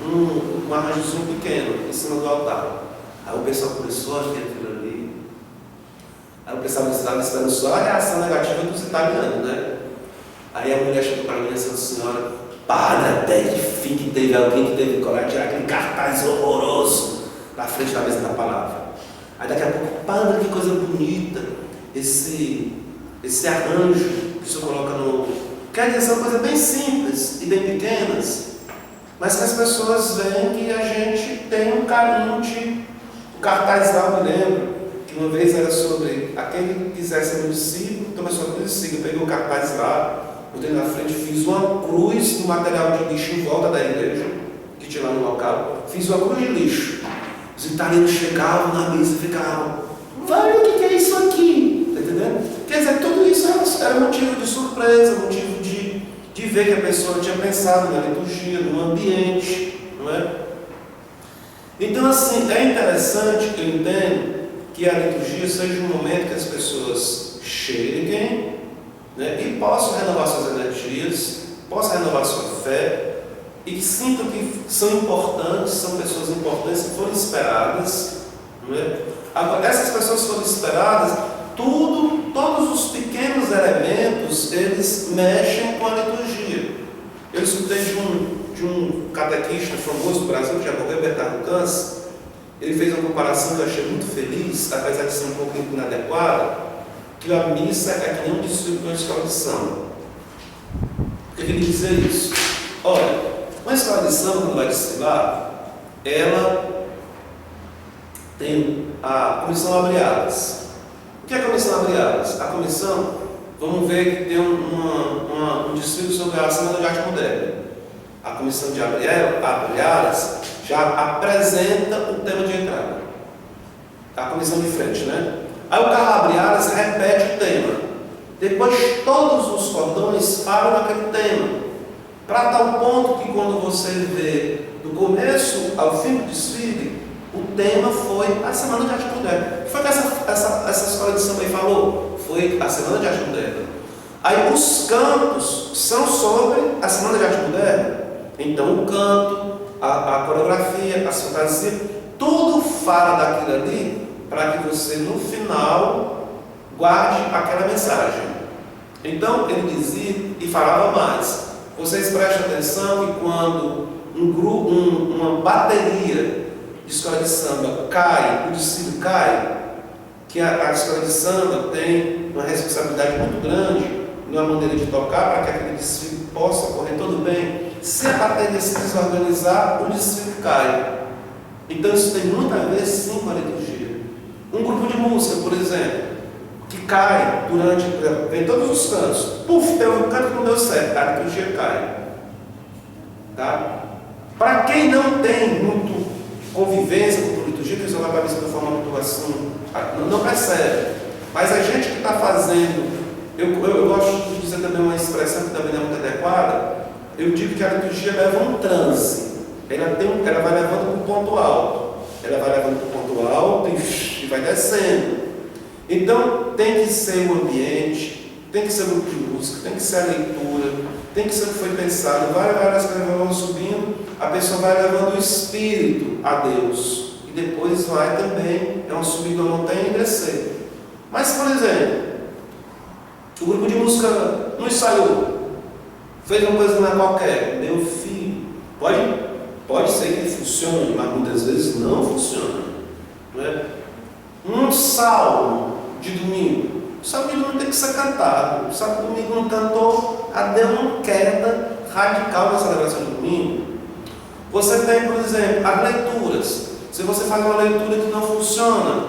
um arranjozinho pequeno em cima do altar. Aí o pessoal começou a ver aquilo ali. Aí o pessoal estava esperando só a reação negativa dos italianos, né? Aí a mulher chegou para mim e disse: senhora, para até que fim que teve alguém que teve coragem de tirar aquele cartaz horroroso na frente da mesa da palavra. Aí daqui a pouco, padre, que coisa bonita, esse arranjo que o senhor coloca no... Quer dizer, são coisas bem simples e bem pequenas, mas que as pessoas veem que a gente tem um carinho de... O cartaz lá, eu me lembro, que uma vez era sobre aquele que quiser ser meu discípulo, toma sua cruz e siga. Eu peguei o cartaz lá, botei na frente, fiz uma cruz no material de lixo em volta da igreja, que tinha lá no local, fiz uma cruz de lixo. Os italianos chegavam na mesa e ficavam: olha, o que é isso aqui? Está entendendo? Quer dizer, tudo isso era motivo de surpresa, motivo de ver que a pessoa tinha pensado na liturgia, no ambiente, não é? Então, assim, é interessante, eu entendo, que a liturgia seja um momento que as pessoas cheguem, né, e possam renovar suas energias, possam renovar sua fé, e que sintam que são importantes, são pessoas importantes que foram esperadas. Não é? Agora, essas pessoas foram esperadas, todos os pequenos elementos, eles mexem com a liturgia. Eu escutei de um catequista famoso do Brasil, que já morreu, Bernardo Câncer. Ele fez uma comparação que eu achei muito feliz, apesar de ser um pouco inadequada, que a missa é que nem um desfile de uma escola de samba. Por que ele dizia isso? Olha, uma escola de samba, quando vai desfilar, ela tem a comissão abre alas. O que é a comissão abre alas? A comissão, vamos ver que tem um desfile sobre a Semana de Arte Moderna. A comissão de abre alas já apresenta o tema de entrada. A comissão de frente, né? Aí o carro abre alas e repete o tema. Depois todos os cordões param naquele tema. Para tal ponto que quando você vê do começo ao fim do desfile, o tema foi a Semana de Arte Moderna. O que foi que essa escola de samba aí falou? Foi a Semana de Arte Moderna. Aí os cantos são sobre a Semana de Arte Moderna. Então o canto, a coreografia, as fantasias, tudo fala daquilo ali para que você no final guarde aquela mensagem. Então ele dizia e falava mais. Vocês prestem atenção que quando uma bateria de escola de samba cai, o desfile cai, que a escola de samba tem uma responsabilidade muito grande na maneira de tocar para que aquele desfile possa correr tudo bem. Se a bateria se desorganizar, o desfile cai. Então isso tem muito a ver sim com a liturgia. Um grupo de música, por exemplo, que cai vem todos os cantos. Puf, tem um canto que não deu certo, a liturgia cai. Tá? Para quem não tem muito convivência com a liturgia, que só vai para a missa de forma muito assim, não percebe. Mas a gente que está fazendo, eu gosto de dizer também uma expressão que também não é muito adequada, eu digo que a liturgia leva um transe. Ela vai levando para o ponto alto. Ela vai levando para o ponto alto e vai descendo. Então, tem que ser o ambiente, tem que ser o grupo de música, tem que ser a leitura, tem que ser o que foi pensado. Várias coisas vão subindo, a pessoa vai levando o espírito a Deus. E depois vai também, é um subir da montanha e descer. Mas, por exemplo, o grupo de música não ensaiou, fez uma coisa na qualquer, meu filho, pode ser que funcione, mas muitas vezes não funciona. Não é? Um salmo de domingo, o salmo de domingo tem que ser cantado. O salmo de domingo não cantou, deu uma queda radical na celebração de domingo. Você tem, por exemplo, as leituras. Se você faz uma leitura que não funciona,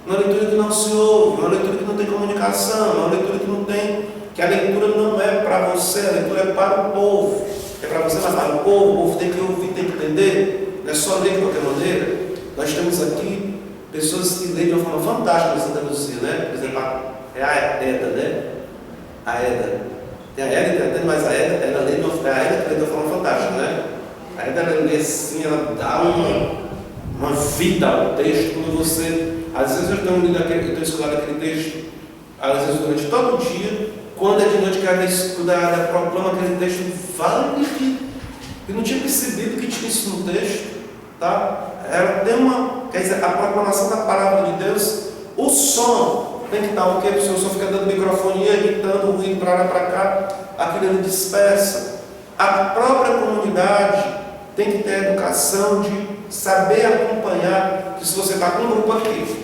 uma leitura que não se ouve, uma leitura que não tem comunicação, uma leitura que não tem, que a leitura não é para você, a leitura é para o povo. É para você, mas para o povo tem que ouvir, tem que entender. Não é só ler de qualquer maneira. Nós temos aqui pessoas que leem de uma forma fantástica na Santa Luzia, né? Por exemplo, é a Eda, né? A Eda. Tem a Eda, mas a Eda, ela lê de uma forma fantástica, né? A Eda, ela lê assim, ela dá uma vida ao texto, quando você... Às vezes eu tenho escolhido aquele texto, às vezes durante todo o dia, quando é de noite que ela proclama aquele texto, vale que eu não tinha percebido que tinha isso no texto, tá? Ela tem quer dizer, a proclamação da palavra de Deus, o som tem que estar o quê? Porque o senhor só fica dando microfone e irritando, o ruído para lá para cá, aquilo ele dispersa. A própria comunidade tem que ter a educação de saber acompanhar, que se você está com um grupo aqui,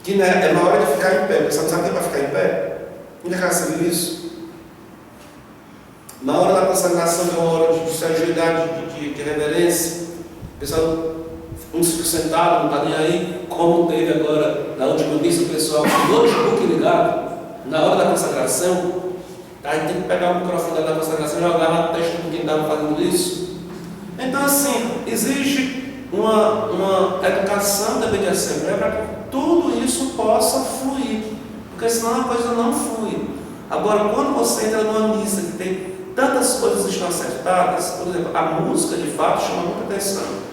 que né, é na hora de ficar em pé, você não sabe quem vai ficar em pé? Onde é que você viu isso? Na hora da consagração é uma hora de se ajoelhar, de reverência, o pessoal, uns ficam sentados, não está nem aí, como teve agora na última missa, o pessoal com o notebook ligado, na hora da consagração, aí tem que pegar o microfone da consagração e jogar na testa de quem estava fazendo isso. Então, assim, exige uma educação também de assembleia para que tudo isso possa fluir, porque senão a coisa não flui. Agora, quando você entra numa missa que tem tantas coisas que estão acertadas, por exemplo, a música de fato chama muita atenção.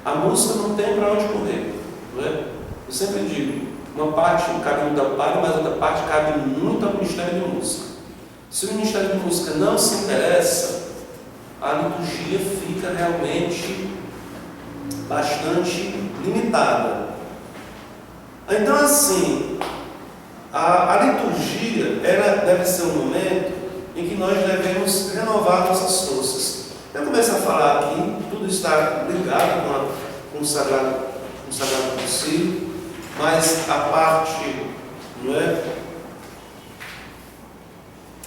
A música não tem para onde correr, não é? Eu sempre digo, uma parte cabe muito ao padre, mas outra parte cabe muito ao Ministério de Música. Se o Ministério de Música não se interessa, a liturgia fica realmente bastante limitada. Então, assim, a liturgia deve ser um momento em que nós devemos renovar nossas forças. Eu começo a falar aqui, tudo está ligado com o Sagrado Concílio, mas a parte, não é?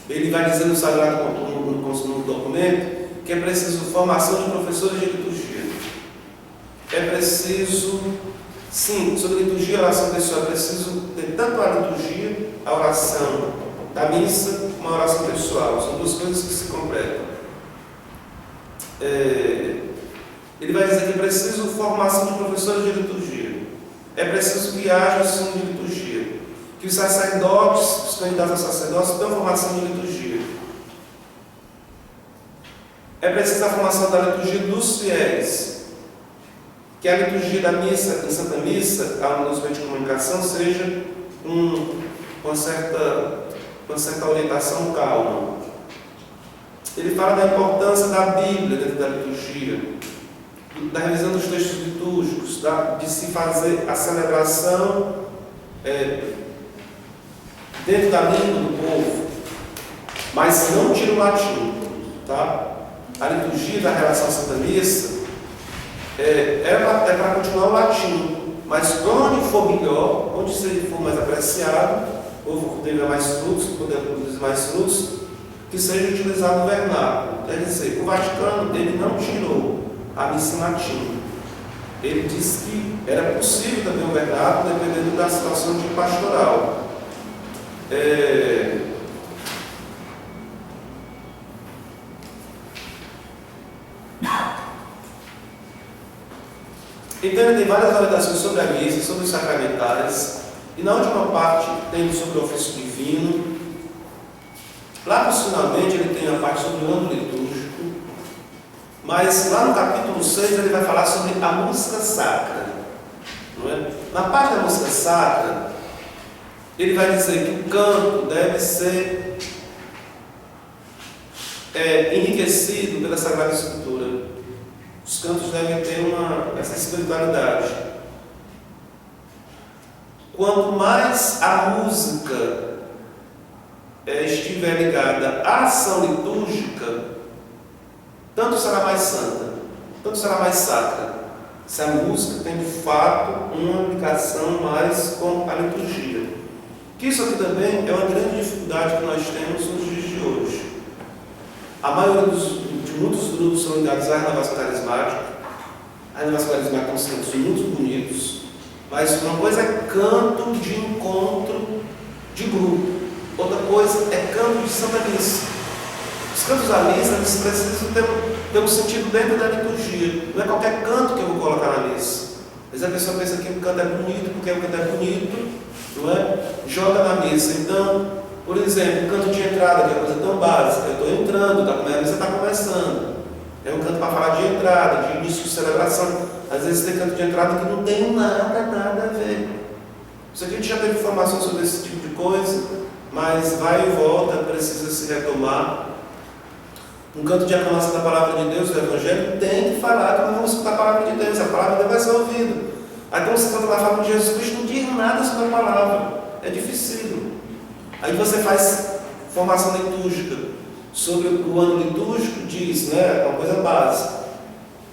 Ele vai dizer no Sagrado no documento que é preciso formação de professores de liturgia. É preciso, sim, sobre liturgia e oração pessoal, é preciso ter tanto a liturgia, a oração da missa, como a oração pessoal. São duas coisas que se completam. Ele vai dizer que é preciso formação de professores de liturgia. É preciso que haja ensino de liturgia. Que os sacerdotes, os candidatos a sacerdotes, tenham formação de liturgia. É preciso a formação da liturgia dos fiéis. Que a liturgia da missa, em Santa Missa, nos meios de comunicação, seja com uma certa orientação calma. Ele fala da importância da Bíblia dentro da liturgia, da revisão dos textos litúrgicos, de se fazer a celebração dentro da língua do povo, mas não tira o latim, tá? A liturgia da relação Santa Missa é para continuar o latim, mas onde for melhor, onde for mais apreciado, ou tiver mais frutos, poder produzir mais frutos, que seja utilizado o vernáculo. Quer dizer, o Vaticano ele não tirou a missa em latim. Ele disse que era possível também o vernáculo, dependendo da situação de pastoral. Então ele tem várias orientações sobre a missa, sobre os sacramentais, e na última parte tem sobre o ofício divino. Lá no finalmente ele tem a parte sobre o ano litúrgico, mas lá no capítulo 6 ele vai falar sobre a música sacra, não é? Na parte da música sacra, ele vai dizer que o canto deve ser enriquecido pela Sagrada Escritura. Os cantos devem ter essa espiritualidade. Quanto mais a música estiver ligada à ação litúrgica, tanto será mais santa, tanto será mais sacra. Se a música tem de fato uma ligação mais com a liturgia. Que isso aqui também é uma grande dificuldade que nós temos nos dias de hoje. A maioria de muitos grupos são ligados à renovação carismática. A renovação carismática tem cantos muito bonitos, mas uma coisa é canto de encontro de grupo, outra coisa é canto de Santa Missa. Os cantos da missa eles precisam ter um sentido dentro da liturgia. Não é qualquer canto que eu vou colocar na missa. Às vezes a pessoa pensa que o canto é bonito, porque o canto é bonito, não é? Joga na mesa. Então, por exemplo, o canto de entrada, que é uma coisa tão básica, eu estou entrando, a mesa está começando. É um canto para falar de entrada, de início de celebração. Às vezes tem canto de entrada que não tem nada a ver. Isso aqui a gente já teve informação sobre esse tipo de coisa, mas vai e volta, precisa se retomar. Um canto de aclamação da palavra de Deus, do Evangelho, tem que falar que nós vamos escutar a palavra de Deus, a palavra de Deus vai ser ouvida. Aí quando você canta lá falando de Jesus Cristo, não diz nada sobre a palavra, é difícil. Aí você faz formação litúrgica sobre o ano litúrgico, diz, né, é uma coisa básica.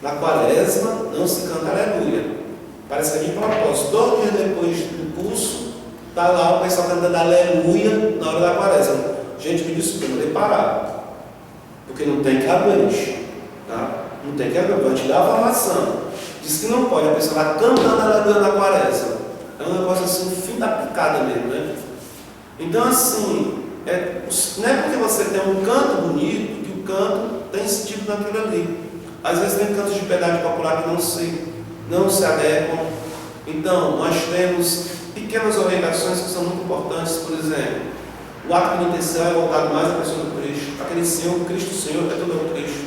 Na quaresma não se canta aleluia. Parece que é de propósito. 2 dias depois do curso, está lá o pessoal cantando aleluia na hora da quaresma. Gente, me desculpa, eu vou ter que parar. Porque não tem cabrante, tá? Não tem cabrante, vai te dar a formação. Diz que não pode, a pessoa lá cantando aleluia na quaresma. É um negócio assim, o fim da picada mesmo, né? Então assim, não é porque você tem um canto bonito que o canto tem sentido naquilo ali. Às vezes tem cantos de piedade popular que não se adequam. Então, nós temos pequenas orientações que são muito importantes. Por exemplo, o ato penitencial é voltado mais à pessoa do Cristo. Aquele Senhor, Cristo Senhor, é todo o Cristo.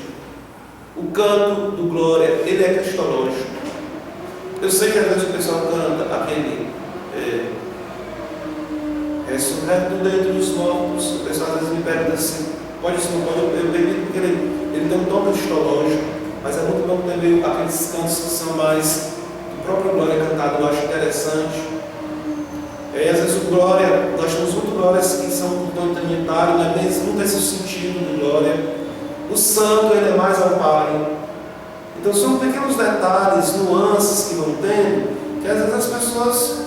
O canto do glória, ele é cristológico. Eu sei que às vezes o pessoal canta aquele ressurreto dentre os mortos. O pessoal às vezes me pergunta assim, pode ou não pode? Eu permito porque ele tem um tom cristológico, mas é muito bom também aqueles cantos que são mais do próprio glória cantado, eu acho interessante. Às vezes o glória, nós temos muito glórias que são um tom trinitário, não é mesmo? Não tem esse sentido do glória. O santo, ele é mais ao Pai. Então são pequenos detalhes, nuances que vão tendo, que às vezes as pessoas,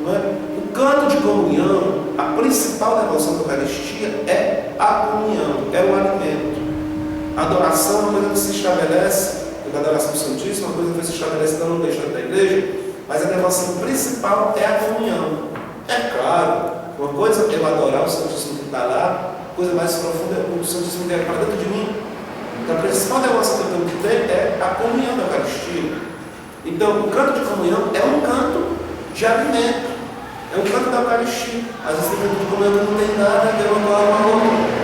não é? O canto de comunhão, a principal devoção da Eucaristia é a comunhão, é o alimento. A adoração é uma coisa que se estabelece, a adoração santíssima é uma coisa que se estabelece não no restante da igreja, mas a devoção principal é a comunhão. É claro, uma coisa é eu adorar o Santíssimo que está lá, coisa mais profunda é o Santíssimo que é para dentro de mim. Então, a principal devoção que eu tenho que ter é a comunhão da Eucaristia. Então, o canto de comunhão é um canto de alimento, é um canto da Eucaristia. Às vezes, o canto de comunhão não tem nada a ver com a outra.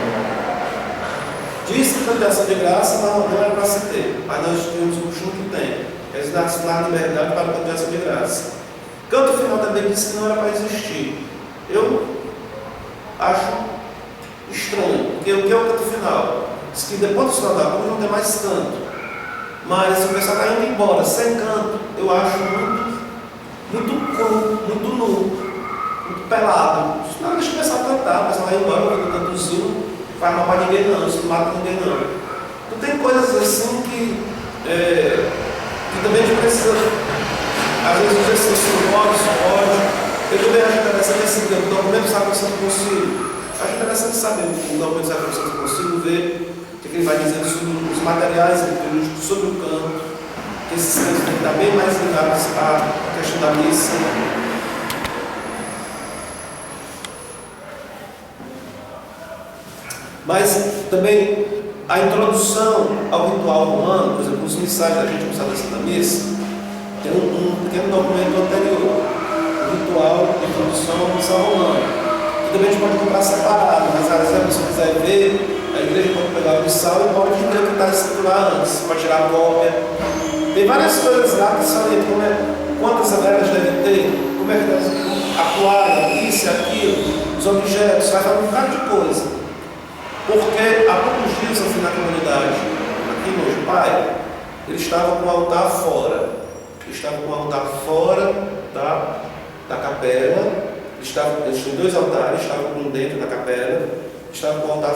Diz que canto de ação de graça não é para se ter, mas nós temos o costume que tem. Eles dão liberdade para o canto de ação de graça. Canto final também disse que não era para existir. Eu acho estranho, porque o que é o canto final? Diz que depois do sinal da cruz não tem mais canto. Mas o pessoal está indo embora sem canto, eu acho muito cru, muito nu, muito pelado. Não deixa o pessoal cantar, o pessoal vai embora, o cantozinho, faz mal para ninguém não, isso não mata ninguém não. Então tem coisas assim que também a gente precisa. Às vezes os exercícios pode. Eu também acho interessante esse documento Sacro Santo Concílio. Acho interessante saber o documento Sacro Santo Concílio, ver o que ele vai dizendo sobre os materiais litúrgicos, sobre o canto, que esses cantos têm que estar bem mais ligados à questão da missa. Mas também a introdução ao ritual romano, por exemplo, os missais da gente usar da Santa Missa, tem um pequeno documento anterior, o ritual de introdução ao missal romano, que também a gente pode comprar separado, mas às vezes a pessoa quiser ver, a igreja pode pegar o missal e pode ver o que está escrito lá antes, pode tirar a cópia. Tem várias coisas lá que são quantas velas devem ter, como é que deve atuar, isso e aquilo, os objetos, vai falar um bocado de coisa. Porque há poucos dias eu fui na comunidade, aqui no Hoje Pai, eles estavam com o altar fora. Eles estavam com o altar fora da capela. Eles tinham 2 altares, estavam com um dentro da capela, estavam com o altar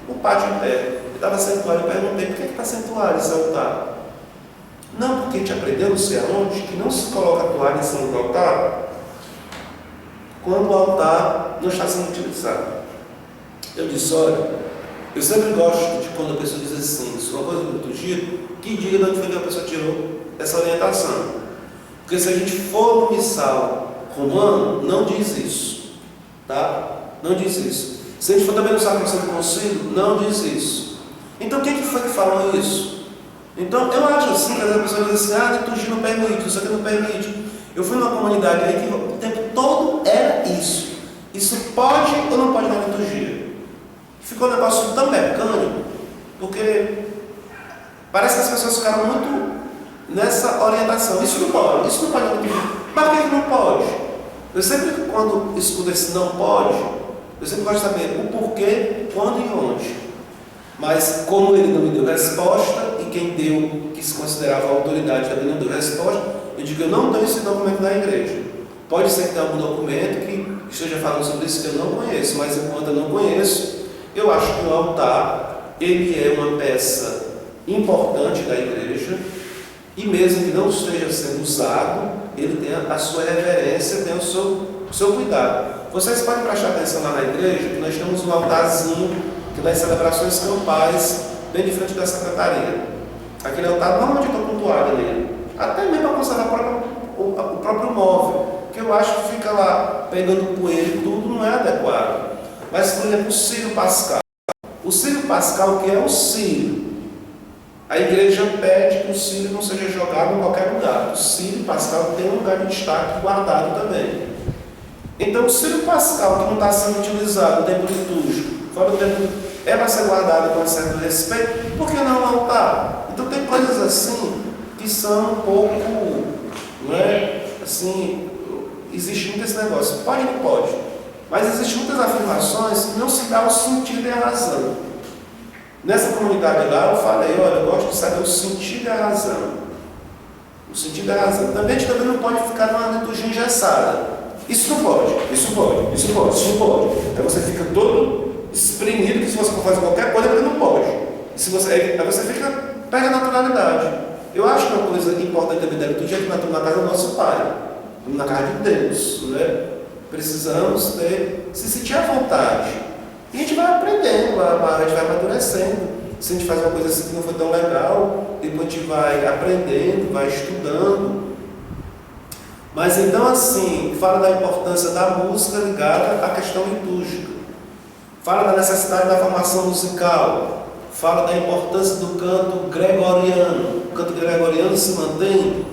no pátio em pé. Eu estava santuário, eu perguntei, por que está santuário esse altar? Não, porque a gente aprendeu, não sei aonde, que não se coloca a toalha em cima do altar quando o altar não está sendo utilizado. Eu disse, olha, eu sempre gosto de quando a pessoa diz assim, isso é uma coisa muito gira, que diga de onde foi que a pessoa tirou essa orientação. Porque se a gente for no missal romano, não diz isso, tá? Não diz isso. Se a gente for também no Sacro Santo Concílio, não diz isso. Então quem que foi que falou isso? Então eu acho assim, que a pessoa diz assim, liturgia não permite, isso aqui não permite. Eu fui numa comunidade aí que o tempo todo era isso. Isso pode ou não pode na liturgia? Ficou um negócio tão mecânico, porque parece que as pessoas ficaram muito nessa orientação. Isso não pode na liturgia. Mas por que não pode? Eu sempre, quando escuto esse não pode, eu sempre gosto de saber o porquê, quando e onde. Mas como ele não me deu resposta, e quem deu, que se considerava autoridade, também não deu resposta, eu digo, eu não tenho esse documento na igreja. Pode ser que tenha algum documento que esteja falando sobre isso que eu não conheço, mas enquanto eu não conheço, eu acho que o altar, ele é uma peça importante da igreja, e mesmo que não esteja sendo usado, ele tem a sua reverência, tem o seu cuidado. Vocês podem prestar atenção lá na igreja, que nós temos um altarzinho que das celebrações campais, bem de frente da secretaria. Aquele altar normalmente eu estou com toalha nele, até mesmo para conservar o próprio móvel, que eu acho que fica lá pegando poeira e tudo, não é adequado. Mas, por exemplo, o Círio Pascal. O Círio Pascal, o que é o Círio? A igreja pede que o Círio não seja jogado em qualquer lugar. O Círio Pascal tem um lugar de destaque guardado também. Então, o Círio Pascal, que não está sendo utilizado no tempo litúrgico, fora do tempo, é para ser guardado com certo respeito, por que não no altar? Então, tem coisas assim que são um pouco, não é? Assim, existe muito esse negócio. Pode ou não pode? Mas existem muitas afirmações que não se dá o sentido e a razão. Nessa comunidade lá, eu falei, olha, eu gosto de saber o sentido e a razão. O sentido e a razão. Também a gente também não pode ficar numa liturgia engessada. Isso não pode, isso pode, isso pode, isso não pode. Aí você fica todo espremido que se você for fazer qualquer coisa, ele não pode. Aí você pega a naturalidade. Eu acho que uma coisa importante também da liturgia é que nós estamos na casa do nosso Pai, estamos na casa de Deus, né? Precisamos se sentir à vontade. E a gente vai aprendendo, a gente vai amadurecendo. Se a gente faz uma coisa assim que não foi tão legal, depois a gente vai aprendendo, vai estudando. Mas então assim, fala da importância da música ligada à questão litúrgica. Fala da necessidade da formação musical. Fala da importância do canto gregoriano. O canto gregoriano se mantém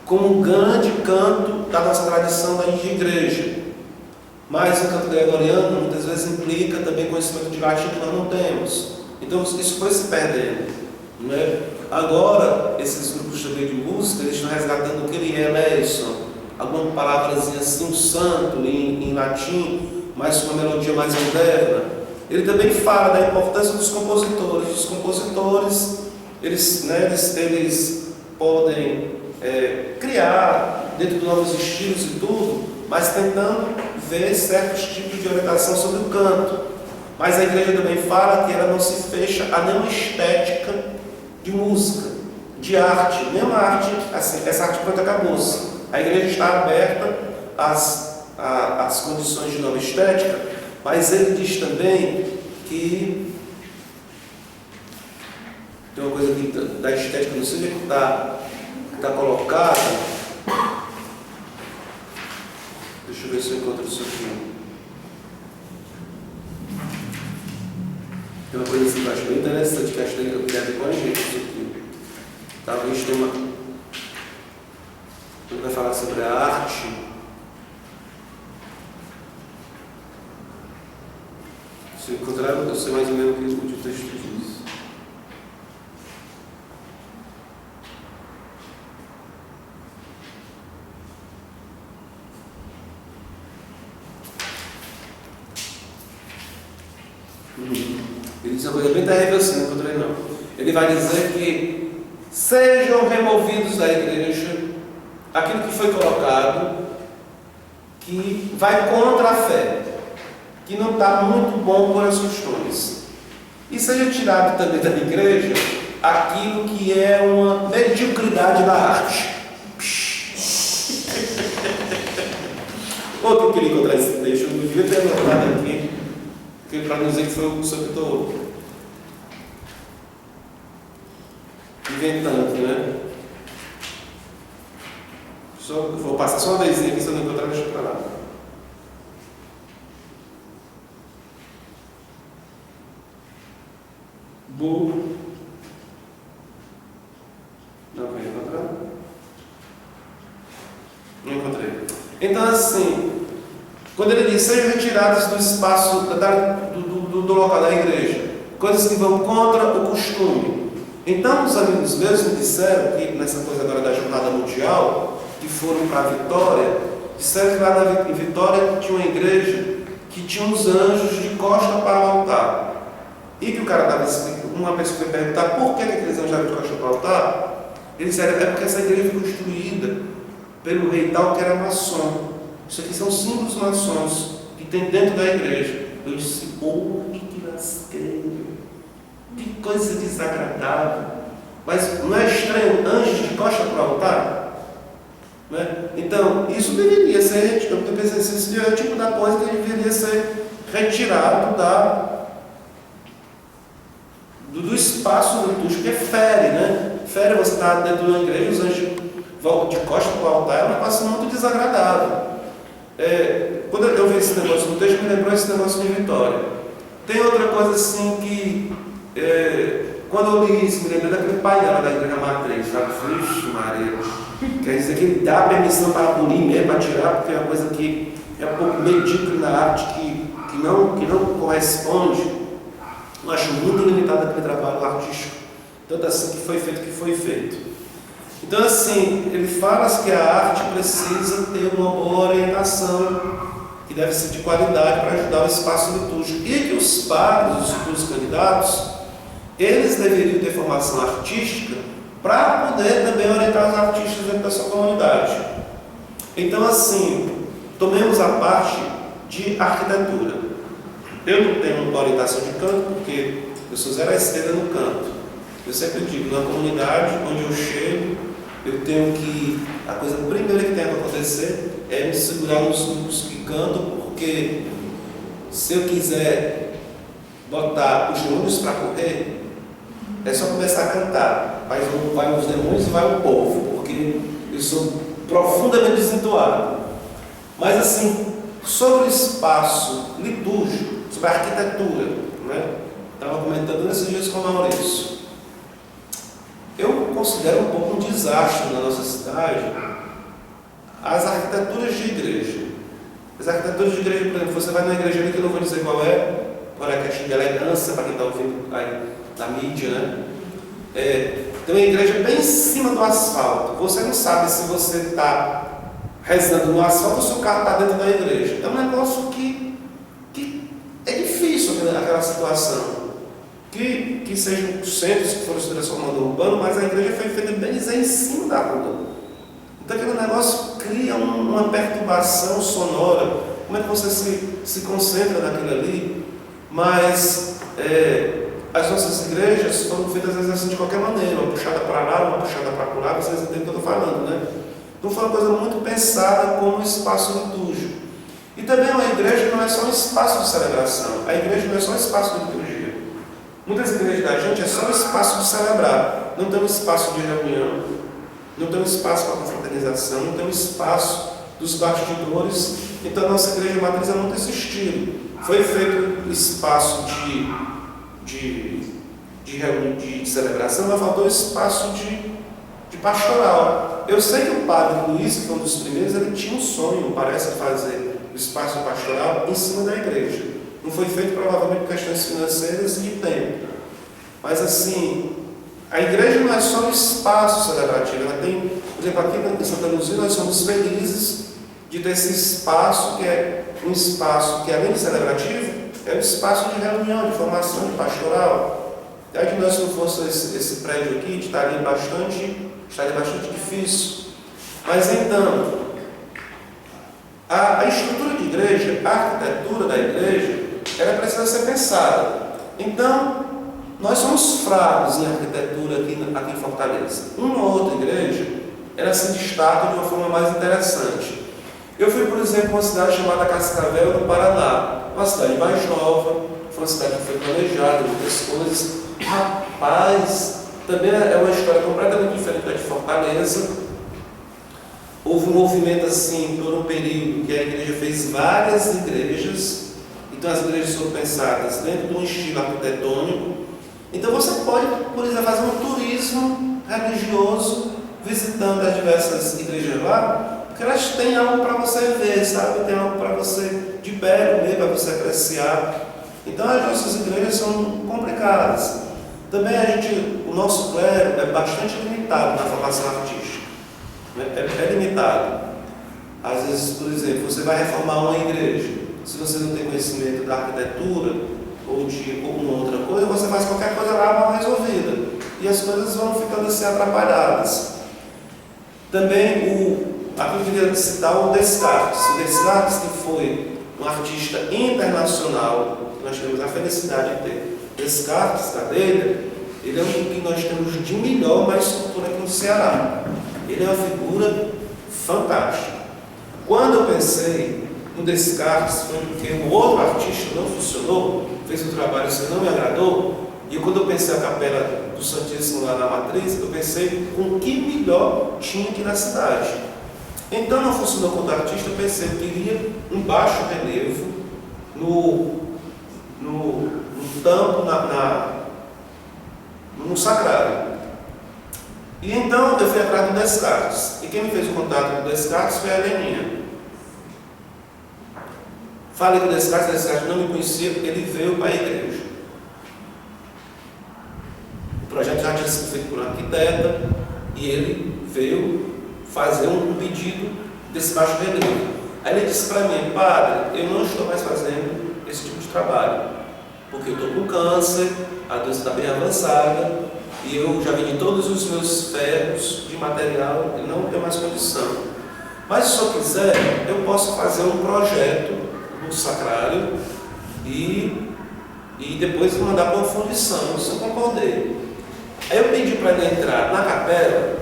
como um grande canto da nossa tradição da igreja. Mas o canto gregoriano muitas vezes implica também conhecimento de latim que nós não temos. Então isso foi se perdendo, não é? Agora, esses grupos também de música, eles estão resgatando o que ele é eleison, alguma palavrazinha assim, um santo em latim, mas com uma melodia mais moderna. Ele também fala da importância dos compositores. Os compositores, eles podem criar dentro de novos estilos e tudo, mas tentando ver certos tipos de orientação sobre o canto. Mas a igreja também fala que ela não se fecha a nenhuma estética de música, de arte, nenhuma arte, assim, essa arte pronta acabou-se. A igreja está aberta às condições de nova estética, mas ele diz também que tem uma coisa aqui da estética, não sei o que está colocado. Deixa eu ver se eu encontro isso aqui. Tem uma coisa assim que eu acho bem interessante, que acho que tem a ver com a gente isso aqui. Talvez tenha uma. Quando vai falar sobre a arte, se eu encontrar, eu sei mais ou menos o que o texto diz. Ele diz uma coisa bem terrível assim, não encontrei não. Ele vai dizer que sejam removidos da igreja aquilo que foi colocado que vai contra a fé, que não está muito bom por as costumes. E seja tirado também da igreja aquilo que é uma mediocridade da arte. Outro que eu queria encontrar esse texto, eu devia ter anotado aqui, para não dizer que foi o senhor que estou inventando, né? Vou passar só uma vezinha aqui, se eu não encontrar, deixa para lá. Burro. Não vai encontrar? Não encontrei. Então, assim, quando ele diz sejam retiradas do espaço do local da igreja, coisas que vão contra o costume. Então, os amigos meus me disseram que nessa coisa agora da jornada mundial, que foram para a Vitória, disseram que lá em Vitória tinha uma igreja que tinha uns anjos de costa para o altar. E que o cara estava explicando, uma pessoa foi perguntar por que aqueles anjos estavam de costa para o altar. Eles disseram, é porque essa igreja foi construída pelo rei tal que era maçom. Isso aqui são símbolos maçons que tem dentro da igreja. Eu disse, que lasqueiro, que coisa desagradável. Mas não é estranho anjos de costa para o altar? Né? Então, isso deveria ser, eu pensei, esse é o tipo da coisa que deveria ser retirado do espaço litúrgico, porque fere, né? Fere você estar dentro de uma igreja, os anjos de costa para o altar, é um negócio muito desagradável. Quando eu vi esse negócio no texto, me lembrou esse negócio de Vitória. Tem outra coisa assim que, quando eu li isso, me lembrei daquele painel da igreja matriz, sabe? Vixe, Maria. Quer dizer que ele dá permissão para abolir mesmo, para tirar, porque é uma coisa que é um pouco medíocre na arte, que não corresponde. Eu acho muito limitado aquele trabalho artístico, tanto assim que foi feito. Então, assim, ele fala que a arte precisa ter uma boa orientação, que deve ser de qualidade para ajudar o espaço litúrgico, e que os padres, os futuros candidatos, eles deveriam ter formação artística para poder também orientar os artistas dentro da sua comunidade. Então, assim, tomemos a parte de arquitetura. Eu não tenho orientação de canto, porque eu sou zero à esquerda no canto. Eu sempre digo, na comunidade onde eu chego, eu tenho que, a coisa primeira que tem que acontecer é me segurar nos grupos que cantam, porque se eu quiser botar os demônios para correr, é só começar a cantar. Vai os demônios e vai o povo, porque eu sou profundamente desentoado. Mas assim, sobre o espaço litúrgico, sobre a arquitetura, né? Estava comentando nesses dias com o Maurício. Eu considero um pouco um desastre na nossa cidade as arquiteturas de igreja. As arquiteturas de igreja, por exemplo, você vai na igreja ali, que eu não vou dizer qual é a questão de elegância, para quem está ouvindo aí na mídia, né? Tem uma igreja bem em cima do asfalto. Você não sabe se você está rezando no asfalto ou se o carro está dentro da igreja. É um negócio que é difícil aquela situação. Que sejam centros que foram se transformando urbano, mas a igreja foi feita bem em cima da rua. Então aquele negócio cria uma perturbação sonora. Como é que você se concentra naquilo ali? Mas as nossas igrejas foram feitas às vezes assim de qualquer maneira, uma puxada para lá, uma puxada para lá, vocês entendem o que eu estou falando, né? Não foi uma coisa muito pensada como espaço litúrgico. E também uma igreja não é só um espaço de celebração, a igreja não é só um espaço de liturgia. Muitas igrejas da gente é só um espaço de celebrar, não tem um espaço de reunião, não tem um espaço para confraternização, não tem um espaço dos bastidores. Então a nossa igreja matriz é muito esse estilo. Foi feito um espaço de celebração, mas faltou espaço de pastoral. Eu sei que o padre Luiz, que foi um dos primeiros, ele tinha um sonho, parece, fazer o espaço pastoral em cima da igreja. Não foi feito provavelmente por questões financeiras e de tempo. Mas assim, a igreja não é só um espaço celebrativo, ela tem, por exemplo, aqui em Santa Luzia nós somos felizes de ter esse espaço que é um espaço que, além de celebrativo, é um espaço de reunião, de formação, de pastoral. Até que nós, se não fosse esse prédio aqui, estaria bastante difícil. Mas então, a estrutura de igreja, a arquitetura da igreja, ela precisa ser pensada. Então, nós somos fracos em arquitetura aqui em Fortaleza. Uma ou outra igreja, ela se destaca de uma forma mais interessante. Eu fui, por exemplo, uma cidade chamada Cascavel, no Paraná. Uma cidade mais nova, foi uma cidade que foi planejada, muitas coisas. Rapaz, também é uma história completamente diferente da de Fortaleza. Houve um movimento assim, por um período, que a igreja fez várias igrejas. Então as igrejas foram pensadas dentro de um estilo arquitetônico. Então você pode, por exemplo, fazer um turismo religioso, visitando as diversas igrejas lá. porque elas têm algo para você ver, sabe? Tem algo para você de perto ver, para você apreciar. Então as nossas igrejas são complicadas. Também o nosso clero é bastante limitado na formação artística. É limitado. Às vezes, por exemplo, você vai reformar uma igreja. Se você não tem conhecimento da arquitetura ou de alguma outra coisa, você faz qualquer coisa lá mal resolvida. E as coisas vão ficando assim atrapalhadas. Também aqui eu queria citar o Descartes. O Descartes, que foi um artista internacional, que nós temos a felicidade de ter. Descartes, cadê ele é um que nós temos de melhor na escultura aqui no Ceará. Ele é uma figura fantástica. Quando eu pensei no Descartes, foi porque o outro artista não funcionou, fez um trabalho que não me agradou, e quando eu pensei a capela do Santíssimo lá na Matriz, eu pensei com o que melhor tinha aqui na cidade. Então não funcionou quanto artista, eu pensei que eu queria um baixo relevo no tampo, no sacrário. E então eu fui atrás do Descartes. E quem me fez o contato com o Descartes foi a Leninha. Falei com o Descartes não me conhecia, ele veio para a igreja. O projeto já tinha sido feito por uma arquiteta e ele veio fazer um pedido desse baixo relevo. Aí ele disse para mim: padre, eu não estou mais fazendo esse tipo de trabalho, porque eu estou com câncer, a doença está bem avançada, e eu já vendi todos os meus ferros de material, e não tenho mais condição. Mas se eu quiser, eu posso fazer um projeto no sacrário e depois mandar para uma fundição. Isso eu concordei. Aí eu pedi para ele entrar na capela,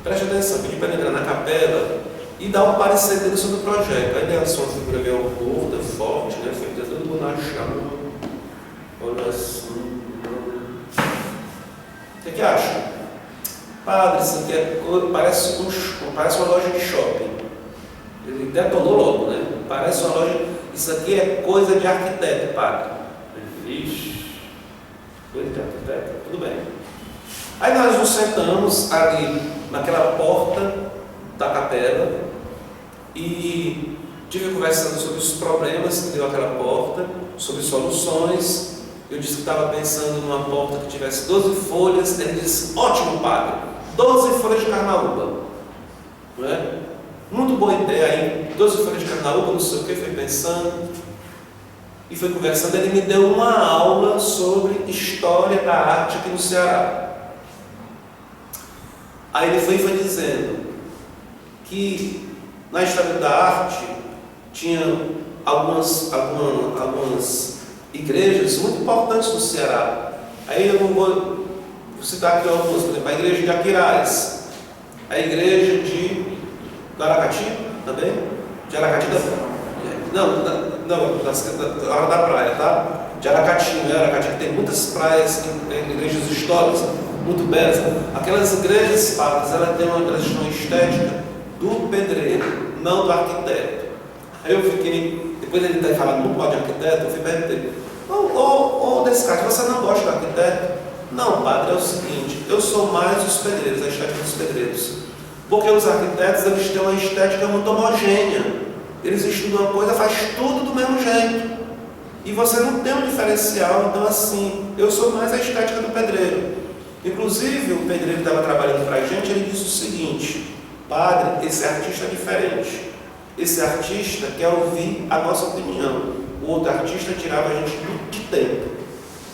preste atenção, pedi para ele entrar na capela e dar um parecer dele sobre o projeto. Aí ele é uma figura meio gorda, forte, né? Foi todo bonachão. Olha assim. O que acha? Padre, isso aqui parece uma loja de shopping. Ele detonou logo, né? Parece uma loja. Isso aqui é coisa de arquiteto, padre. Vixe, coisa de arquiteto, tudo bem. Aí nós nos sentamos ali naquela porta da capela e tive conversando sobre os problemas que deu aquela porta, sobre soluções. Eu disse que estava pensando numa porta que tivesse 12 folhas. Ele disse: ótimo, padre, 12 folhas de carnaúba. Não é? Muito boa ideia aí, 12 folhas de carnaúba, não sei o que, foi pensando e foi conversando. Ele me deu uma aula sobre história da arte aqui no Ceará. Aí ele foi dizendo que na história da arte tinha algumas igrejas muito importantes no Ceará. Aí eu vou citar aqui algumas, por exemplo, a igreja de Aquiraz, a igreja de Aracati, também? De Aracati da hora da praia, tá? De Aracati, né? Aracati tem muitas praias, igrejas históricas, muito belas. Aquelas igrejas, padres, elas têm uma estética do pedreiro, não do arquiteto. Aí eu fiquei, depois ele ter falado muito mal de arquiteto, eu fui perguntar: ô Descartes, você não gosta do arquiteto? Não, padre, é o seguinte, eu sou mais os pedreiros, a estética dos pedreiros. Porque os arquitetos, eles têm uma estética muito homogênea. Eles estudam uma coisa, faz tudo do mesmo jeito. E você não tem um diferencial. Então assim, eu sou mais a estética do pedreiro. Inclusive, o pedreiro que estava trabalhando para a gente, ele disse o seguinte: padre, esse artista é diferente. Esse artista quer ouvir a nossa opinião. O outro artista tirava a gente de tempo.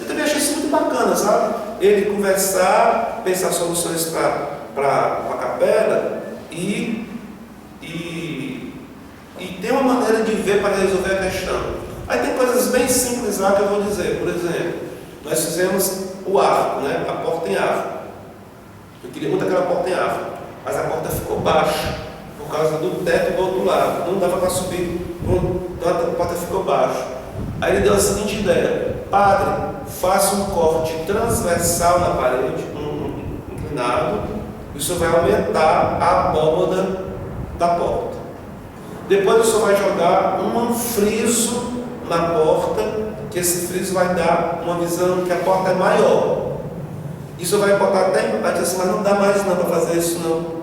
Eu também achei isso muito bacana, sabe? Ele conversar, pensar soluções para a capela e ter uma maneira de ver para resolver a questão. Aí tem coisas bem simples lá que eu vou dizer. Por exemplo, nós fizemos o arco, né? A porta em arco. Eu queria muito aquela porta em arco, mas a porta ficou baixa por causa do teto do outro lado. Não dava para subir, então a porta ficou baixa. Aí ele deu a seguinte ideia: padre, faça um corte transversal na parede, inclinado, e o senhor vai aumentar a abóbada da porta. Depois o senhor vai jogar um friso na porta, que esse friso vai dar uma visão que a porta é maior. Isso vai botar até empate assim, mas não dá mais não para fazer isso não,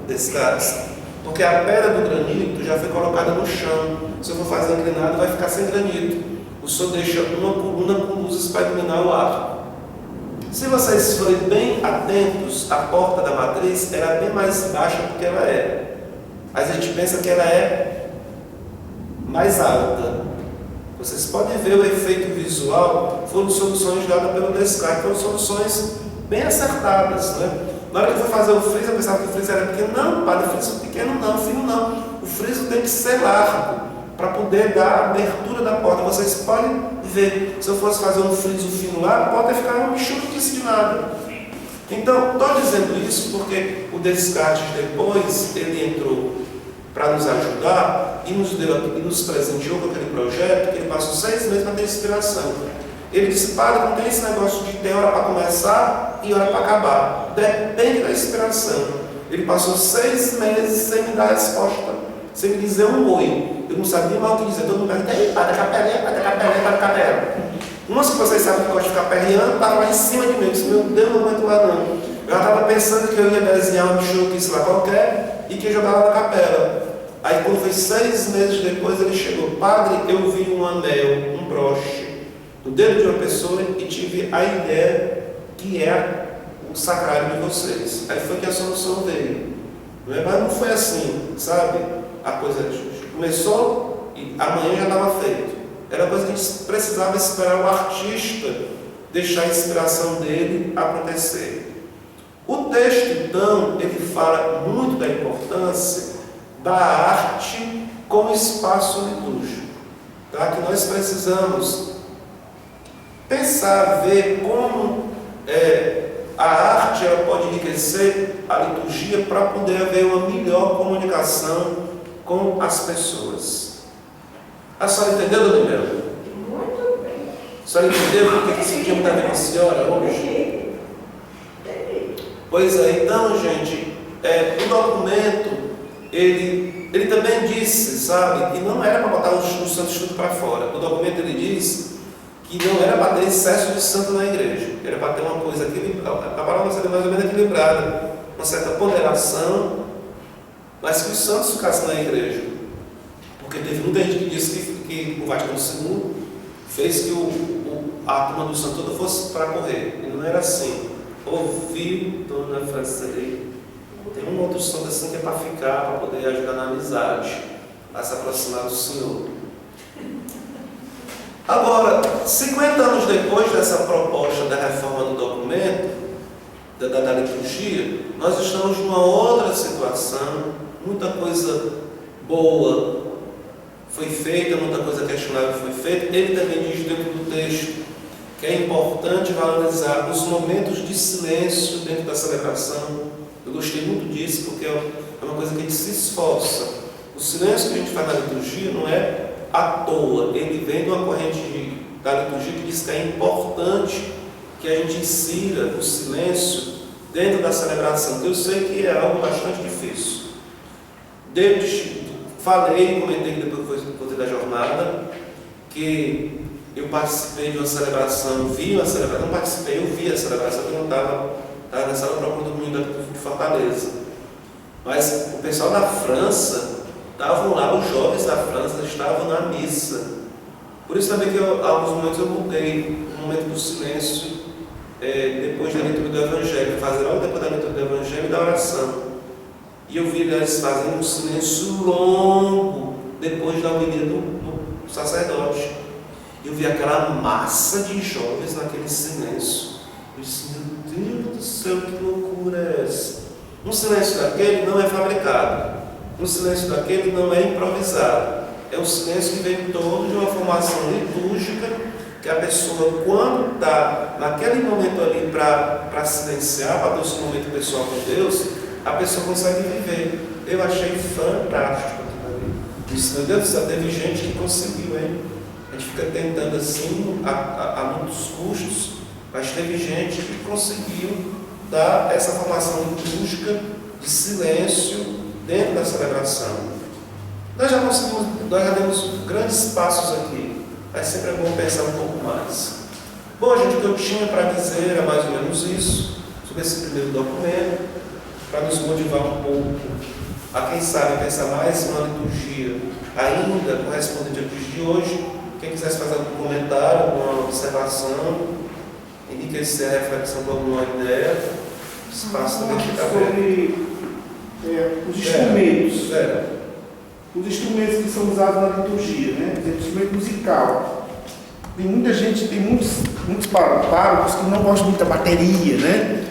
Descartes. Porque a pedra do granito já foi colocada no chão. Se eu for fazer inclinado, vai ficar sem granito. O Senhor deixa uma coluna com luzes para iluminar o arco. Se vocês forem bem atentos, a porta da matriz era bem mais baixa do que ela é. Mas a gente pensa que ela é mais alta. Vocês podem ver o efeito visual. Foram soluções dadas pelo Descartes, foram soluções bem acertadas, né? Na hora que eu fui fazer o friso, eu pensava que o friso era pequeno. Não, padre, o friso pequeno não, fino não. O friso tem que ser largo para poder dar a abertura da porta. Vocês podem ver, se eu fosse fazer um friso fino lá, a porta ia ficar um churrice de nada. Então, estou dizendo isso porque o Descartes depois, ele entrou para nos ajudar e nos presenteou com aquele projeto que ele passou 6 meses para ter inspiração. Ele disse, padre, não tem esse negócio de ter hora para começar e hora para acabar. Depende da inspiração. Ele passou 6 meses sem me dar resposta, sem me dizer um oi. Eu não sabia mais o que dizer. Todo mundo pergunta, ei, padre, capelinha, padre, capelinha, padre, capela. Umas que vocês sabem que gosta de ficar perreando, estava lá em cima de mim. Eu disse, meu Deus, não aguento lá não. Eu já estava pensando que eu ia desenhar um churrice lá qualquer e que ia jogar lá na capela. Aí quando foi 6 meses depois, ele chegou, padre, eu vi um anel, um broche no dedo de uma pessoa e tive a ideia que é o sacrário de vocês. Aí foi que a solução veio. Não é? Mas não foi assim, sabe? A coisa começou e amanhã já estava feito. Era coisa que a gente precisava esperar o artista deixar a inspiração dele acontecer. O texto, então, ele fala muito da importância da arte como espaço litúrgico, tá? Que nós precisamos pensar, ver como a arte ela pode enriquecer a liturgia para poder haver uma melhor comunicação com as pessoas. A senhora entendeu, Dona Mel? Muito bem. A senhora entendeu por que esse dia está vendo a senhora hoje? Pois é, então, gente, o documento, ele também disse, sabe, que não era para botar o santo estudo para fora. O documento, ele diz que não era para ter excesso de santo na igreja, era para ter uma coisa equilibrada. A palavra seria mais ou menos equilibrada, uma certa ponderação, mas que os santos ficassem na igreja. Porque teve muita gente que disse que o Vaticano II fez que a turma do santo toda fosse para correr. E não era assim. Ouviu, Dona Francelei, tem um outro santo assim que é para ficar, para poder ajudar na amizade, a se aproximar do Senhor. Agora, 50 anos depois dessa proposta da reforma do documento, da liturgia, nós estamos numa outra situação. Muita coisa boa foi feita, muita coisa questionável foi feita. Ele também diz dentro do texto que é importante valorizar os momentos de silêncio dentro da celebração. Eu gostei muito disso porque é uma coisa que a gente se esforça. O silêncio que a gente faz na liturgia não é à toa, ele vem de uma corrente da liturgia que diz que é importante que a gente insira o silêncio dentro da celebração, que eu sei que é algo bastante difícil. Falei, comentei depois que foi da jornada, que eu participei de uma celebração, não participei, eu vi a celebração, que eu não estava na sala própria do domingo de Fortaleza. Mas o pessoal da França, estavam lá, os jovens da França estavam na missa. Por isso também que alguns momentos eu mudei um momento do silêncio, depois da leitura do Evangelho, fazer logo depois da leitura do Evangelho e da oração. E eu vi eles fazendo um silêncio longo depois da homilia do sacerdote. Eu vi aquela massa de jovens naquele silêncio. Eu disse, meu Deus do céu, que loucura é essa? Um silêncio daquele não é fabricado. Um silêncio daquele não é improvisado. É um silêncio que vem todo de uma formação litúrgica, que a pessoa, quando está naquele momento ali para silenciar, para ter o seu momento pessoal com Deus, a pessoa consegue viver. Eu achei fantástico aquilo ali. Disse, meu Deus do céu, teve gente que conseguiu, hein? A gente fica tentando assim, a muitos custos, mas teve gente que conseguiu dar essa formação litúrgica de silêncio dentro da celebração. Nós já demos grandes passos aqui, mas sempre é bom pensar um pouco mais. Bom, gente, o que eu tinha para dizer era mais ou menos isso, sobre esse primeiro documento, para nos motivar um pouco a, quem sabe, pensar mais uma liturgia ainda correspondente ao dia de hoje. Quem quisesse fazer algum comentário, alguma observação, enriquecer a reflexão com alguma ideia, o espaço também fica aberto. Sobre os instrumentos. Os instrumentos que são usados na liturgia, né? O instrumento musical. Tem muita gente, tem muitos párocos que não gostam muito da bateria, né?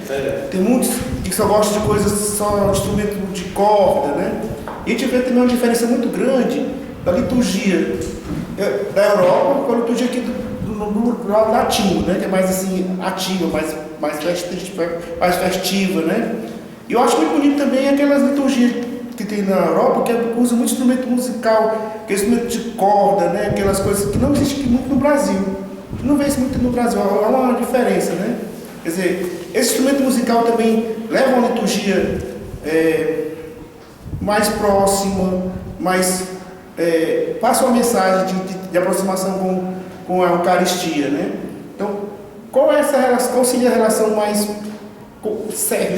Tem muitos que só gostam de coisas, só instrumento de corda, né? E a gente vê também uma diferença muito grande da liturgia da Europa com a liturgia aqui do lado latino, né? Que é mais assim, ativa, mais festiva, né? E eu acho muito bonito também aquelas liturgias que tem na Europa, que usa muito instrumento musical, que é instrumento de corda, né? Aquelas coisas que não existem muito no Brasil. Não vê isso muito no Brasil, há uma diferença, né? Quer dizer, esse instrumento musical também leva uma liturgia mais próxima, passa uma mensagem de aproximação com a Eucaristia, né? Então, qual seria a relação mais séria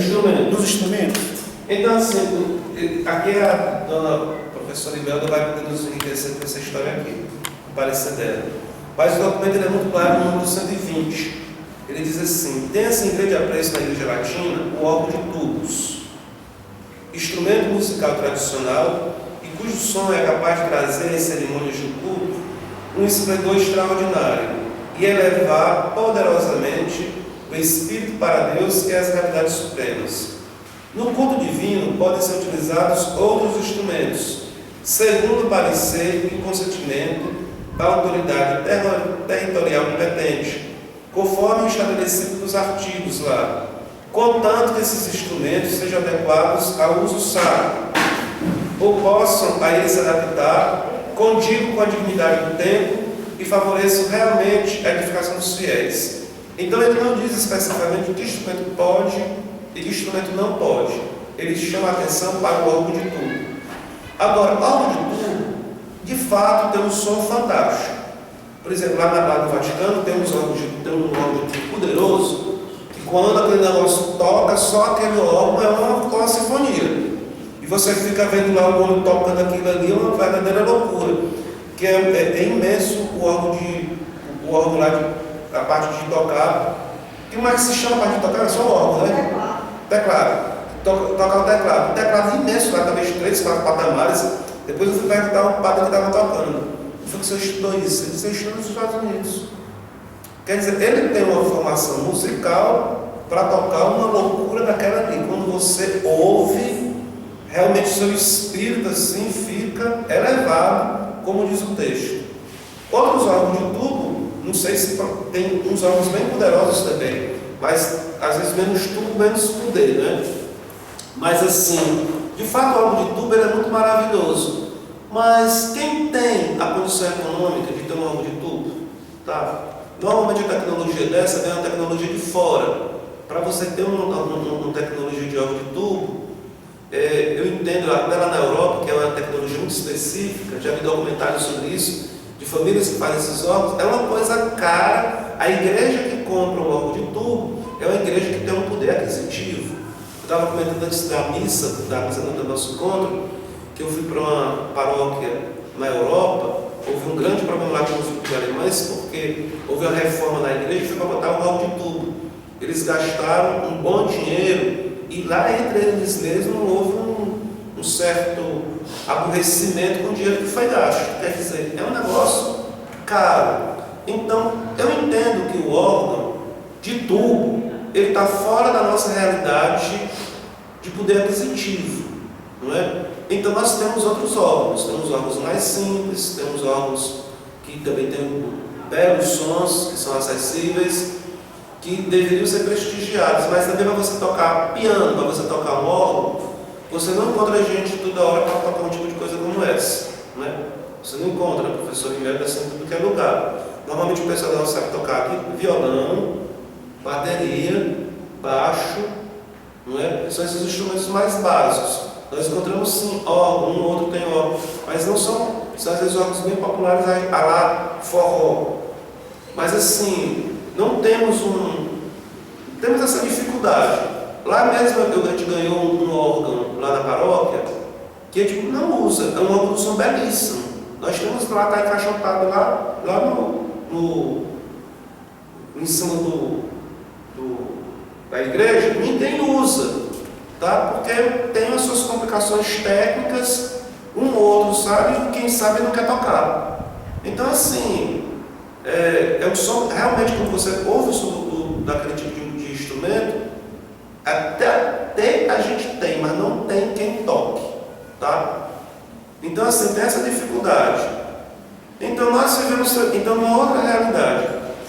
dos instrumentos? Então, assim, aqui a dona professora Imelda vai poder nos enriquecer com essa história aqui, o parecer dela. Mas o documento é muito claro no número 120. Ele diz assim: tem-se em grande apreço na Igreja Latina o órgão de tubos, instrumento musical tradicional e cujo som é capaz de trazer em cerimônias de culto um esplendor extraordinário e elevar poderosamente o espírito para Deus e as realidades supremas. No culto divino podem ser utilizados outros instrumentos, segundo o parecer e consentimento da autoridade territorial competente, conforme o estabelecido nos artigos lá, contanto que esses instrumentos sejam adequados ao uso sacro, ou possam a ele se adaptar, condigam com a dignidade do tempo e favoreçam realmente a edificação dos fiéis. Então ele não diz especificamente que instrumento pode e que instrumento não pode. Ele chama a atenção para o órgão de tubo. Agora, o órgão de tubo, de fato, tem um som fantástico. Por exemplo, lá no Vaticano tem um órgão de tubo poderoso, que quando aquele negócio toca, só aquele órgão é uma sinfonia. E você fica vendo lá o homem tocando aquilo ali, é uma verdadeira loucura. Que é imenso o órgão lá, a parte de tocar. Como é que se chama a parte de tocar? É só o órgão, né? Teclado. Tocar o teclado. O teclado imenso, lá talvez 3, 4 patamares. Depois eu fui perguntar o padre que estava tocando. Eu falei que você estudou isso. Ele disse: eu estudo nos Estados Unidos. Quer dizer, ele tem uma formação musical para tocar uma loucura daquela ali. Quando você ouve, realmente o seu espírito assim fica elevado, como diz o texto. Outros órgãos de tubo, não sei se tem uns órgãos bem poderosos também, mas às vezes menos tubo, menos poder, né? Mas assim, de fato o órgão de tubo ele é muito maravilhoso. Mas quem tem a condição econômica de ter um órgão de tubo, tá? Normalmente a tecnologia dessa vem uma tecnologia de fora. Para você ter uma tecnologia de órgão de tubo, eu entendo, até lá na Europa, que é uma tecnologia muito específica, já vi documentários sobre isso, de famílias que fazem esses órgãos, é uma coisa cara. A igreja que compra um órgão de tubo é uma igreja que tem um poder aquisitivo. Eu estava comentando antes da missa do nosso encontro, que eu fui para uma paróquia na Europa. Houve um grande problema lá com os alemães, porque houve uma reforma na igreja e foi para botar um órgão de tubo. Eles gastaram um bom dinheiro e lá entre eles mesmos houve um certo aborrecimento com o dinheiro que foi gasto. Quer dizer, é um negócio caro. Então, eu entendo que o órgão de tubo ele está fora da nossa realidade de poder aquisitivo, não é? Então nós temos outros órgãos, temos órgãos mais simples, temos órgãos que também têm belos sons, que são acessíveis, que deveriam ser prestigiados, mas também para você tocar piano, para você tocar um órgão, você não encontra gente toda hora para tocar um tipo de coisa como essa, né? Você não encontra professor em média assim, em tudo que é lugar. Normalmente o pessoal não sabe tocar aqui violão, bateria, baixo, não é? São esses instrumentos mais básicos. Nós encontramos sim órgão, um ou outro tem órgão, mas não são às vezes órgãos bem populares a lá forró. Mas assim, não temos temos essa dificuldade. Lá mesmo a gente ganhou um órgão lá na paróquia que a gente não usa, é um órgão de som belíssimo. Nós temos lá, está encaixotado lá em cima da igreja, ninguém usa, tá? Porque tem as suas complicações técnicas, um ou outro sabe, quem sabe não quer tocar. Então assim, é um som, realmente quando você ouve o som daquele tipo de instrumento, até a gente tem, mas não tem quem toque, tá? Então assim, tem essa dificuldade. Então nós vivemos uma outra realidade,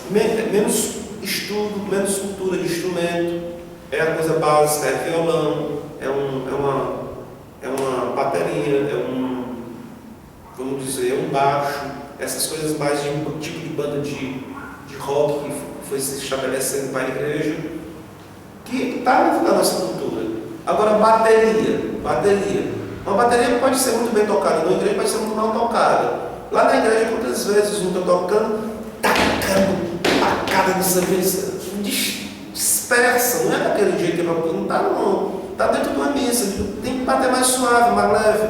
menos estudo, menos cultura de instrumento, é a coisa básica, é violão, é uma bateria, vamos dizer, é um baixo, essas coisas mais de um tipo de banda de rock que foi se estabelecendo para a igreja, que está dentro da nossa cultura. Agora, bateria. Uma bateria pode ser muito bem tocada na igreja, pode ser muito mal tocada. Lá na igreja, quantas vezes não estou tocando, tacando, pacada de cerveja, dispersa, não é daquele jeito que não está, não. Está dentro de uma missa, tem que bater mais suave, mais leve.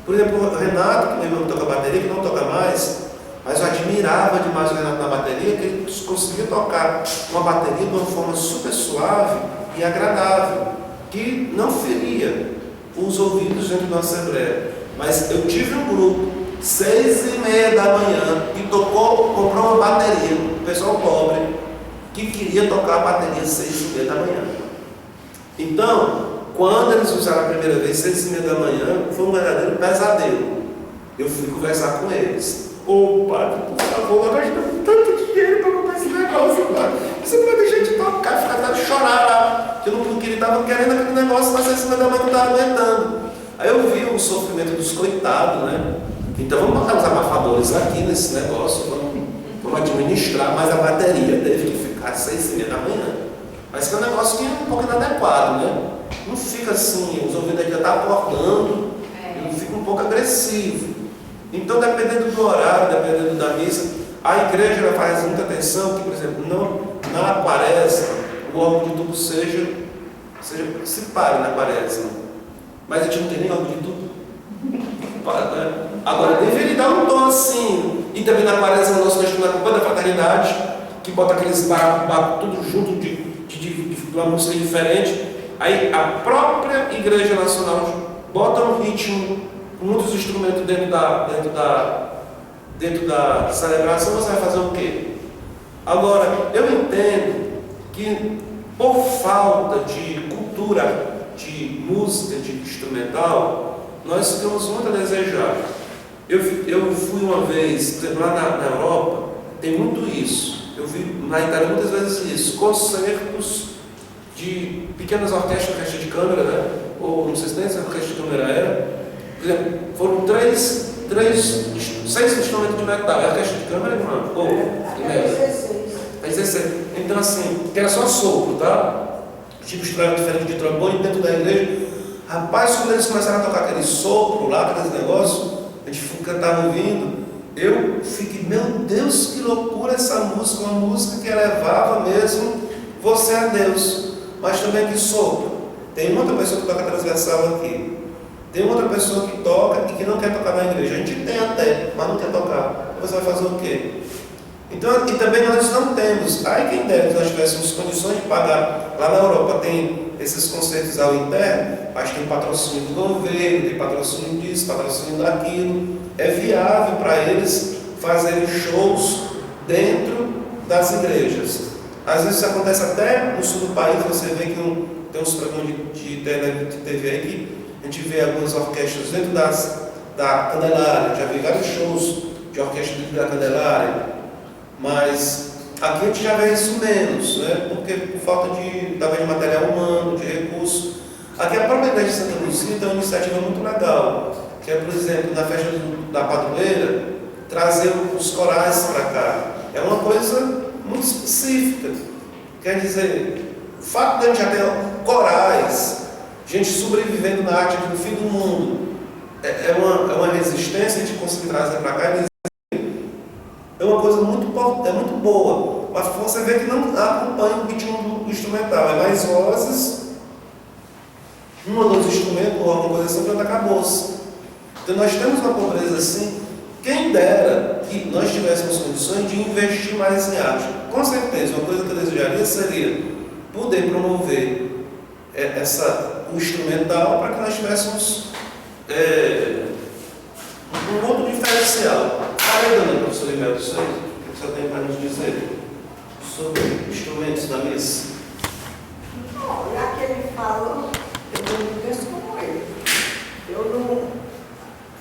Por exemplo, o Renato, que meu irmão toca bateria, que não toca mais, mas eu admirava demais o Renato na bateria, que ele conseguia tocar uma bateria de uma forma super suave e agradável, que não feria os ouvidos dentro de uma assembleia. Mas eu tive um grupo, 6h30 da manhã, que comprou uma bateria, um pessoal pobre, que queria tocar a bateria 6h30 da manhã. Então, quando eles usaram a primeira vez, 6h30 da manhã, foi um verdadeiro pesadelo. Eu fui conversar com eles. Ô padre, por favor, nós gastamos tanto dinheiro para comprar esse negócio, padre. Você não vai deixar de tocar, ficar até de chorar lá. Que eu não queria, estava querendo aquele negócio, mas 6h30 da manhã não estava aguentando. Aí eu vi o sofrimento dos coitados, né? Então vamos botar os abafadores aqui nesse negócio, vamos administrar, mas a bateria teve que ficar 6h30 da manhã. Mas que é um negócio que é um pouco inadequado, né? Não fica assim, os ouvidos aqui já estão acordando, e fica um pouco agressivo. Então, dependendo do horário, dependendo da missa, a igreja faz muita atenção que, por exemplo, na quaresma, o órgão de tubo se pare na quaresma. Mas a gente não tem nem órgão de tubo. Agora, deveria dar um tom assim. E também na quaresma, nós temos na culpa da fraternidade, que bota aqueles barcos tudo junto de uma música diferente. Aí a própria Igreja Nacional bota um ritmo, muitos instrumentos dentro da celebração, você vai fazer o quê? Agora, eu entendo que por falta de cultura, de música, de instrumental, nós ficamos muito a desejar. Eu fui uma vez, por exemplo, lá na Europa, tem muito isso. Eu vi na Itália muitas vezes isso, concertos de pequenas orquestra de câmara, né? Ou não sei se nem essa orquestra de câmara era. Por exemplo, foram 6 instrumentos de metal. É a orquestra de câmara, irmão? Ou é 16. Então assim, que era só sopro, tá? Tipo estrada diferente de trombone dentro da igreja. Rapaz, quando eles começaram a tocar aquele sopro lá, aqueles negócios, a gente cantava ouvindo. Eu fiquei, meu Deus, que loucura essa música, uma música que elevava mesmo você a Deus, mas também que sopro. Tem outra pessoa que toca transversal aqui, tem outra pessoa que toca e que não quer tocar na igreja. A gente tem até, mas não quer tocar. Você vai fazer o quê? Então, e também nós não temos, aí quem dera que nós tivéssemos condições de pagar. Lá na Europa tem esses concertos ao interno, mas tem patrocínio do governo, tem patrocínio disso, patrocínio daquilo. É viável para eles fazerem shows dentro das igrejas. Às vezes isso acontece até no sul do país, você vê que tem uns programas de TV aí que a gente vê algumas orquestras dentro da Candelária. Já vi vários shows de orquestra dentro da Candelária, mas aqui a gente já vê isso menos, né? Porque por falta talvez de material humano, de recursos. Aqui a própria igreja de Santa Luzia tem uma iniciativa muito legal, que é, por exemplo, na festa da padroeira, trazer os corais para cá. É uma coisa muito específica. Quer dizer, o fato de a gente já ter corais, gente sobrevivendo na arte do fim do mundo, é uma resistência de conseguir trazer para cá. É uma coisa muito boa, mas você vê que não acompanha o ritmo do instrumental. É mais vozes uma dos instrumentos ou alguma coisa assim, pronto, acabou-se. Então nós temos uma pobreza assim, quem dera que nós tivéssemos condições de investir mais em arte. Com certeza, uma coisa que eu desejaria seria poder promover o instrumental para que nós tivéssemos um outro diferencial. Fala aí, dona professora Imelda, o que você tem para nos dizer sobre instrumentos da missa? Não, já que ele falou, eu não penso como ele.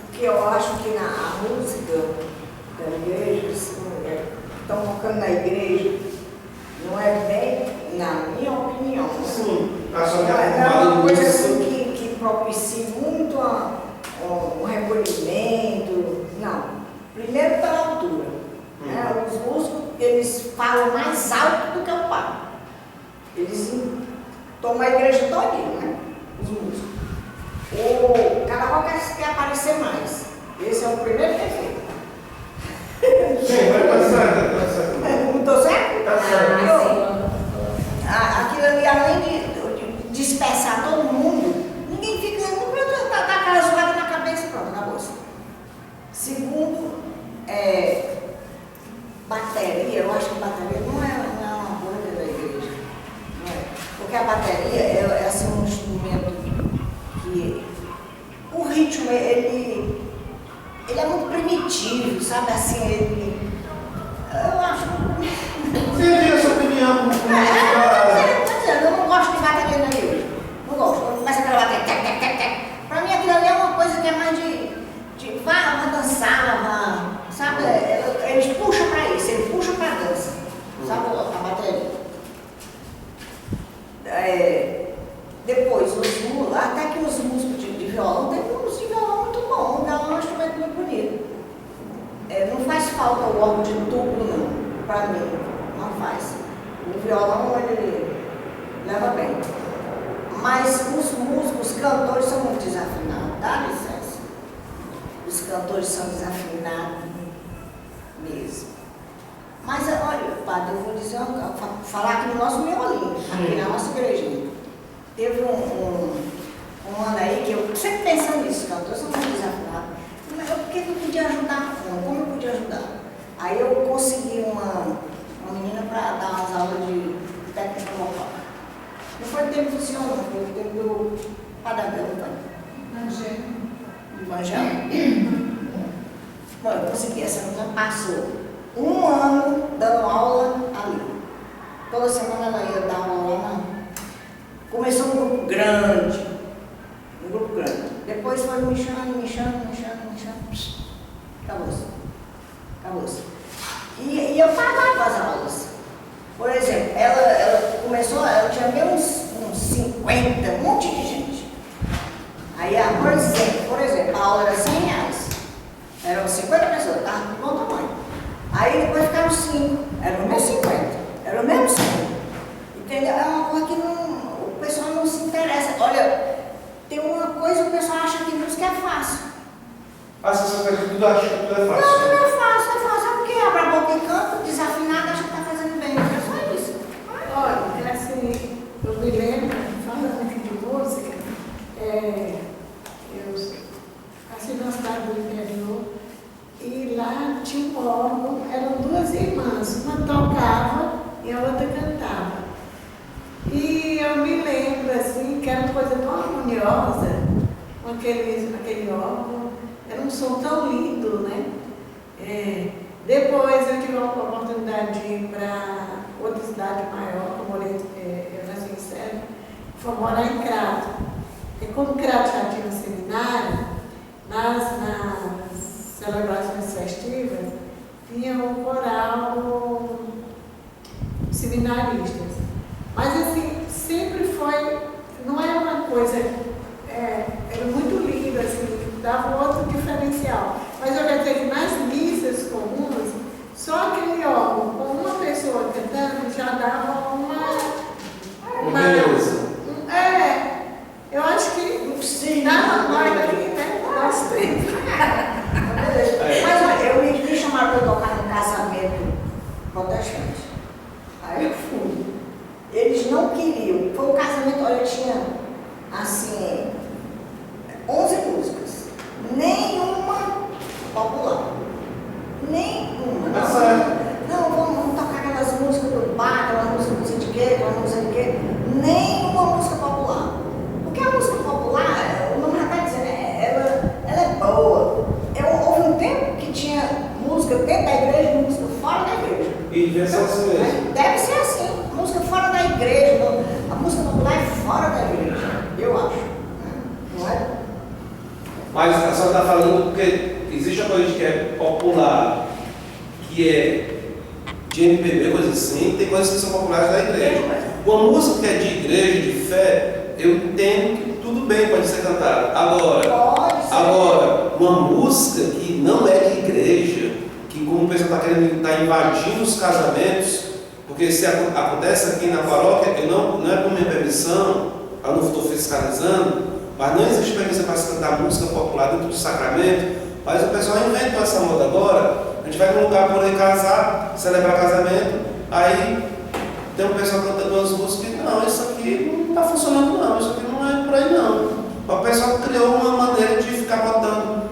Porque eu acho que a música da igreja, estão tocando na igreja, não é bem, na minha opinião. Sim, é uma coisa assim que propicia muito um recolhimento. Não. Primeiro pela altura. Né? Os músicos, eles falam mais alto do que o pai. Eles tomam a igreja todinha, né? Os músicos. O carnaval quer aparecer mais. Esse é o primeiro defeito. Sim, vai passar. Não estou certo? Está certo. Aquilo ali, além de dispersar todo mundo, ninguém fica. Não tá aquela zoada na cabeça, pronto, acabou. Segundo, bateria. Eu acho que bateria não é uma banda da igreja. Não é? Porque a bateria é assim, um instrumento que o ritmo, ele é muito primitivo, sabe? Assim, eu acho. Você tem a sua opinião? Eu não gosto de bateria na igreja. Não gosto. Quando começa aquela bateria, tec, tec, tec, tec. Pra mim aquilo ali é uma coisa que é mais de vá dançar, sabe? Eles puxam pra isso, eles puxam pra dança. Sabe a bateria? Depois, até que os músicos de violão, tem músicos de violão muito bom, o violão é um instrumento muito bonito. Não faz falta o órgão de tubo, não, para mim, não faz. O violão, ele leva bem. Mas os músicos, os cantores são muito desafinados, dá licença. Os cantores são desafinados mesmo. Mas, olha, padre, eu vou dizer, falar aqui no nosso miolinho, aqui na nossa igrejinha. Teve um ano aí que eu sempre pensando nisso, cantores são muito desafinados. Mas por que eu podia ajudar? Como eu podia ajudar? Aí eu consegui uma menina para dar umas aulas de técnica vocal. Não foi do tempo do senhor, não, foi do tempo do Padre Abel, não foi? Evangelho? Bom, eu consegui, essa menina passou um ano dando aula ali. Toda semana ela ia dar aula lá. Começou um grupo grande. Depois foi me chamando. Acabou-se. E eu pagava as aulas. Por exemplo, ela começou, ela tinha meio uns 50, um monte de gente. Aí, por exemplo, a aula era R$100. Eram 50 pessoas, estava de bom tamanho. Aí depois ficaram 5, eram o mesmo 50, era o mesmo 5. Entendeu? É uma coisa que o pessoal não se interessa. Olha, tem uma coisa que o pessoal acha que música é fácil. Você acha que tudo é fácil? Não é fácil. É porque abre a boca e canta, desafinado, acha que está fazendo bem. É só isso. Olha, assim, eu me lembro, falando aqui de música, eu nasci numa cidade do interior e lá tinha um órgão, eram duas irmãs, uma tocava e a outra cantava. E eu me lembro assim, que era uma coisa tão harmoniosa, com aquele órgão, era um som tão lindo, né? Depois eu tive a oportunidade de ir para outra cidade maior, que eu morei, eu nasci em Sérgio, foi morar em Crato. E como Crato já tinha um seminário, nas celebrações festivas, tinha um coral seminaristas. Mas assim, sempre foi, não era uma coisa, era muito lindo, assim, dava um outro diferencial. Mas eu quero dizer que nas missas comuns, só aquele órgão com uma pessoa cantando já dava uma beleza. Eu acho que sim, dava nós aqui, né? Nós três. Mas olha, eu me chamaram para tocar num casamento protestante. Aí eu fui. Eles não queriam assim, 11 músicas. Nenhuma popular. Nenhuma. Não, vamos tocar aquelas músicas do bar, aquela música não sei de quê, aquela música de quê. Nenhuma música popular. Porque a música popular, o nome já está dizendo, ela é boa. Houve um tempo que tinha música dentro da igreja e música fora da igreja. E deve ser assim mesmo. Deve ser assim. A música fora da igreja, a música popular é fora da igreja, eu acho. Não é? Mas a senhora está falando porque existe uma coisa que é popular, que é de MPB, coisa assim, tem coisas que são populares da igreja. Uma música que é de igreja, de fé, eu entendo que tudo bem, pode ser cantada. Agora, uma música que não é de igreja, que como o pessoal está querendo, está invadindo os casamentos, porque se acontece aqui na paróquia, não é por minha permissão, eu não estou fiscalizando, mas não existe permissão para se cantar música popular dentro do sacramento, mas o pessoal inventou essa moda agora. A gente vai para um lugar por aí casar, celebrar casamento, aí tem um pessoal cantando umas músicas e não, isso aqui não está funcionando não, isso aqui não é por aí não. O pessoal criou uma maneira de ficar botando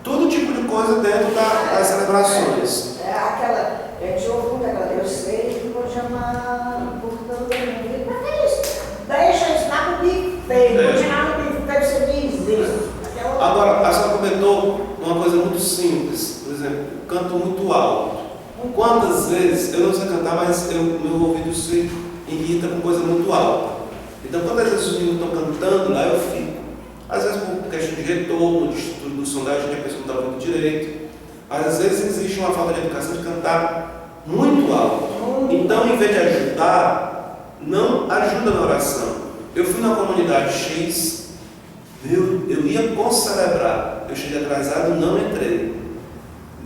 todo tipo de coisa dentro das celebrações. A gente ouve muito aquela, eu sei que vou chamar por todo mundo. Mas é isso. Deixa isso lá no buffet, continuar no buffet, você diz isso. Agora, a senhora comentou uma coisa muito simples, por exemplo, canto muito alto. Quantas vezes, eu não sei cantar, mas meu ouvido se irrita com coisa muito alta. Então, quantas vezes os meninos estão cantando lá, eu fico. Às vezes por questão de retorno, de estudo do sondagem, a pessoa não está ouvindo direito. Às vezes existe uma falta de educação de cantar muito alto. Então, em vez de ajudar, não ajuda na oração. Eu fui na comunidade X, eu ia concelebrar. Eu cheguei atrasado, não entrei.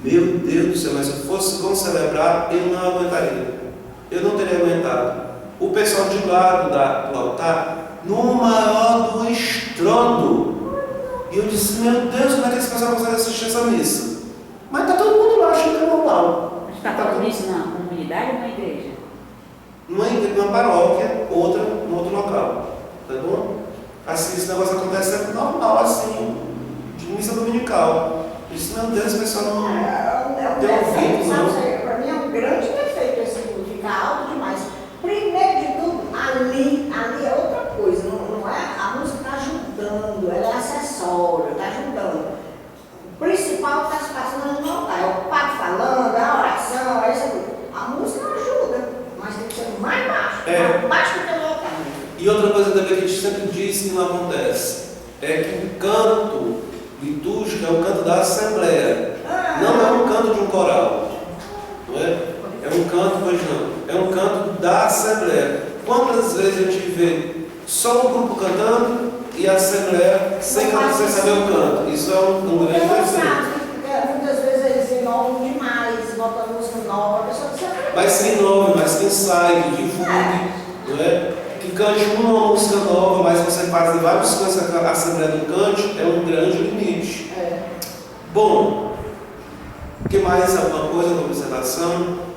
Meu Deus do céu, mas se eu fosse concelebrar, eu não aguentaria. Eu não teria aguentado. O pessoal de lado do altar, no maior do estrondo. E eu disse, meu Deus, como é que esse pessoal consegue assistir essa missa? Mas está todo mundo lá achando que é normal. Mas está falando isso numa comunidade ou numa igreja? Numa paróquia, outra no outro local. Tá bom? Assim, esse negócio acontece sempre normal, assim, de missa dominical. Eu disse, meu Deus, o pessoal não tem ouvido, não. Para mim é um grande defeito esse mundo, ficar alto demais. Primeiro de tudo, ali é outra coisa, não é? A música está ajudando, ela é acessória, está ajudando. O principal que está se passando no altar é o padre falando, a oração, é isso tudo. A música ajuda, mas tem que ser mais baixo, mais baixo do que o altar. E outra coisa também que a gente sempre diz que não acontece, é que o canto litúrgico é o canto da Assembleia, não é um canto de um coral, não é? É um canto, pois não, é um canto da Assembleia. Quantas vezes a gente vê só o grupo cantando e a Assembleia sem saber o canto? Isso é um grande defeito. Muitas vezes eles inovam demais, botam música nova, a pessoa precisa. Mas quem inove, mas quem sai, que divulgue, não é? Que cante uma música nova, mas você faz vários cantos a Assembleia do Cante, é um grande limite. Bom, o que mais? Alguma coisa de observação?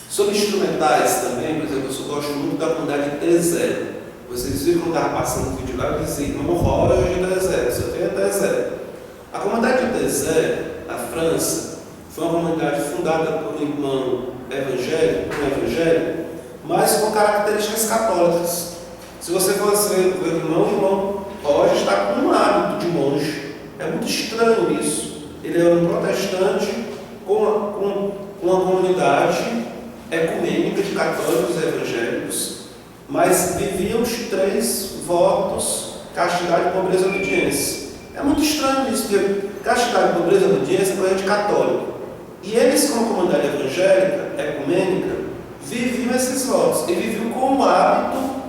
Sobre instrumentais também, por exemplo, eu gosto muito da comunidade de Tezé. Vocês viram quando estava passando o vídeo lá, eu disse, não rola hoje em Tezé, você tem Tezé. A comunidade de Tezé, na França, foi uma comunidade fundada por um irmão evangélico, mas com características católicas. Se você for ver o irmão Roger está com um hábito de monge. É muito estranho isso. Ele é um protestante com uma comunidade ecumênica de católicos e evangélicos, mas viviam os 3 votos: castidade, pobreza e obediência. É muito estranho isso, porque castidade, pobreza e obediência é coisa de católico. E eles, como comunidade evangélica, ecumênica, viviam esses votos e viviam com o hábito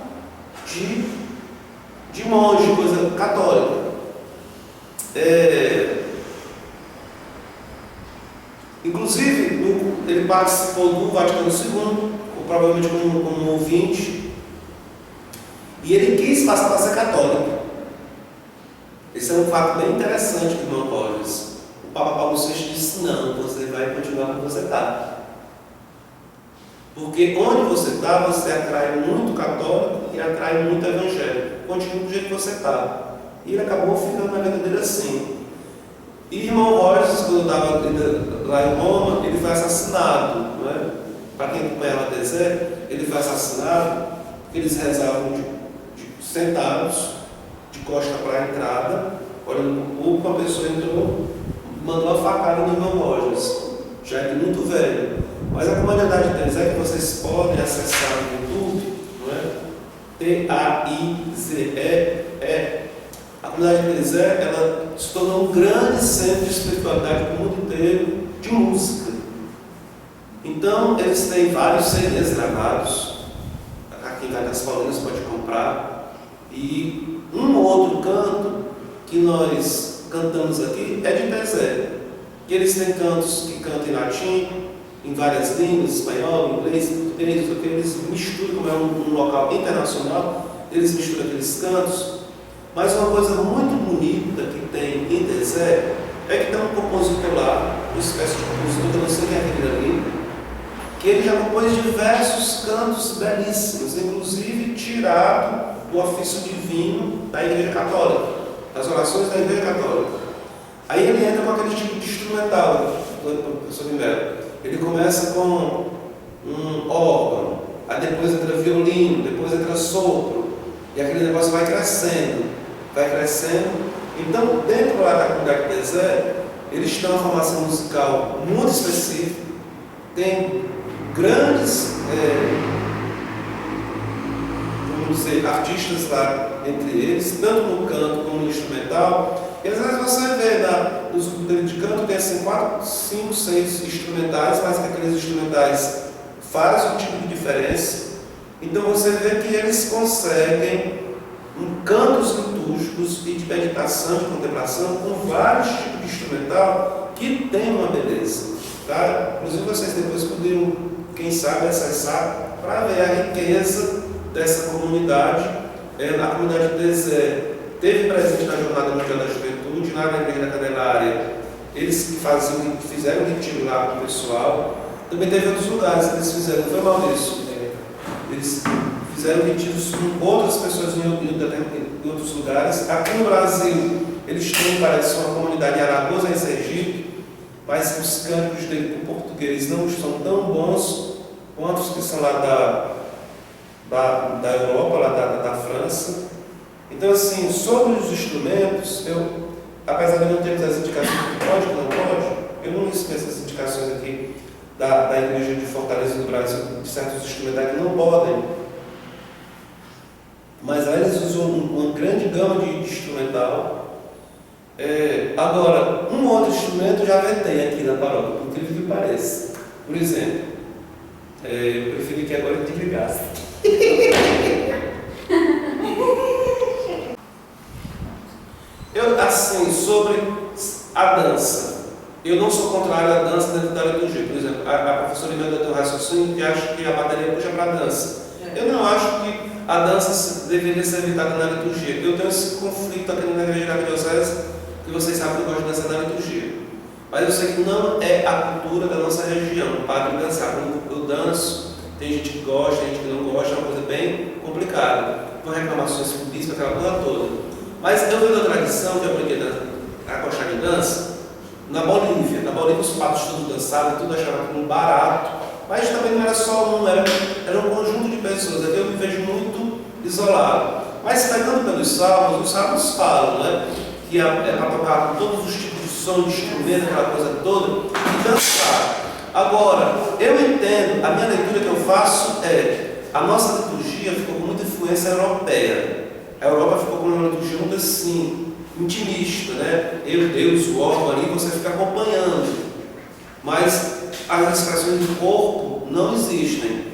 de monge, coisa católica. Inclusive, ele participou do Vaticano II, provavelmente como ouvinte, e ele quis passar para ser católico. Esse é um fato bem interessante do irmão Rogers. O Papa Paulo VI disse, não, você vai continuar como você está. Porque onde você está, você atrai muito católico e atrai muito evangélico. Continue do jeito que você está. E ele acabou ficando na vida dele assim. E irmão Rogers, quando estava lá em Roma, ele foi assassinado. Não é? Para quem acompanhava a deserto, ele foi assassinado porque eles rezavam sentados, de costa para a entrada, olhando para o público, a pessoa entrou, mandou a facada no irmão Rogers, já é muito velho. Mas a comunidade de Tezé, que vocês podem acessar no YouTube, não é? T-A-I-Z-E-E. A comunidade de Tezé, ela se tornou um grande centro de espiritualidade do mundo inteiro, de música. Então, eles têm vários CDs gravados, aqui em Cartas Paulinas pode comprar, e um outro canto que nós cantamos aqui é de Tezé, que eles têm cantos que cantam em latim, em várias línguas, espanhol, inglês, português, eles misturam, como é um local internacional, eles misturam aqueles cantos. Mas uma coisa muito bonita que tem em Tezé é que tem um compositor lá, uma espécie de compositor, que eu não sei quem é aquele ali, que ele já compôs diversos cantos belíssimos, inclusive tirado do ofício divino da Igreja Católica, das orações da Igreja Católica. Aí ele entra com aquele tipo de instrumental, do professor de Mello. Ele começa com um órgão, aí depois entra violino, depois entra sopro, e aquele negócio vai crescendo. Então, dentro lá da comunidade de Tezé, eles têm uma formação musical muito específica, tem grandes vamos dizer, artistas lá entre eles, tanto no canto como no instrumental. E às vezes você vê nos grupos de canto, tem assim 4, 5, 6 instrumentais, mas que aqueles instrumentais fazem um tipo de diferença. Então você vê que eles conseguem cantos litúrgicos e de meditação, de contemplação, com vários tipos de instrumental que tem uma beleza. Tá? Inclusive vocês depois poderiam, quem sabe, acessar para ver a riqueza dessa comunidade. A comunidade de Tezé teve presente na Jornada Mundial da Juventude, na Igreja da Candelária, eles fizeram retiro lá com o pessoal. Também teve outros lugares que eles fizeram, não foi mal disso. Eles fizeram retiros com outras pessoas em outros lugares. Aqui no Brasil, eles têm, parece, uma comunidade em Alagoas, em Sergipe, mas os cânticos dele em português não são tão bons quanto os que são lá da Europa, lá da França. Então, assim, sobre os instrumentos, apesar de não termos as indicações do pode ou não pode, eu não esqueço as indicações aqui da Igreja de Fortaleza do Brasil, de certos instrumentais que não podem. Mas lá eles usam uma grande gama de instrumental. Agora, um outro instrumento já vetei aqui na paróquia, por incrível que pareça. Por exemplo, eu preferi que agora te ligasse. Assim, sobre a dança, eu não sou contrário à dança dentro da liturgia. Por exemplo, a professora Imelda tem um raciocínio que acha que a bateria puxa para a dança. Eu não acho que a dança deveria ser evitada na liturgia. Eu tenho esse conflito aqui na Igreja da Arquidiocese, que vocês sabem que eu gosto de dançar na liturgia. Mas eu sei que não é a cultura da nossa região, o padre dançar. Quando eu danço, tem gente que gosta, tem gente que não gosta, é uma coisa bem complicada. Com reclamações com bispo, aquela coisa toda. Mas eu venho da tradição que eu aprendi a gostar de dança na Bolívia. Na Bolívia os padres todos dançavam, tudo achavam aquilo barato. Mas também não era só um, era um conjunto de pessoas. Aqui eu me vejo muito isolado. Mas pegando pelos salmos, os salmos falam, né? Que é para tocar com todos os tipos de som, de instrumento, aquela coisa toda, e dançar. Agora, eu entendo, a minha leitura que eu faço a nossa liturgia ficou com muita influência europeia. A Europa ficou com uma liturgia muito assim, intimista, né? Deus, o órgão ali, você fica acompanhando. Mas as expressões do corpo não existem.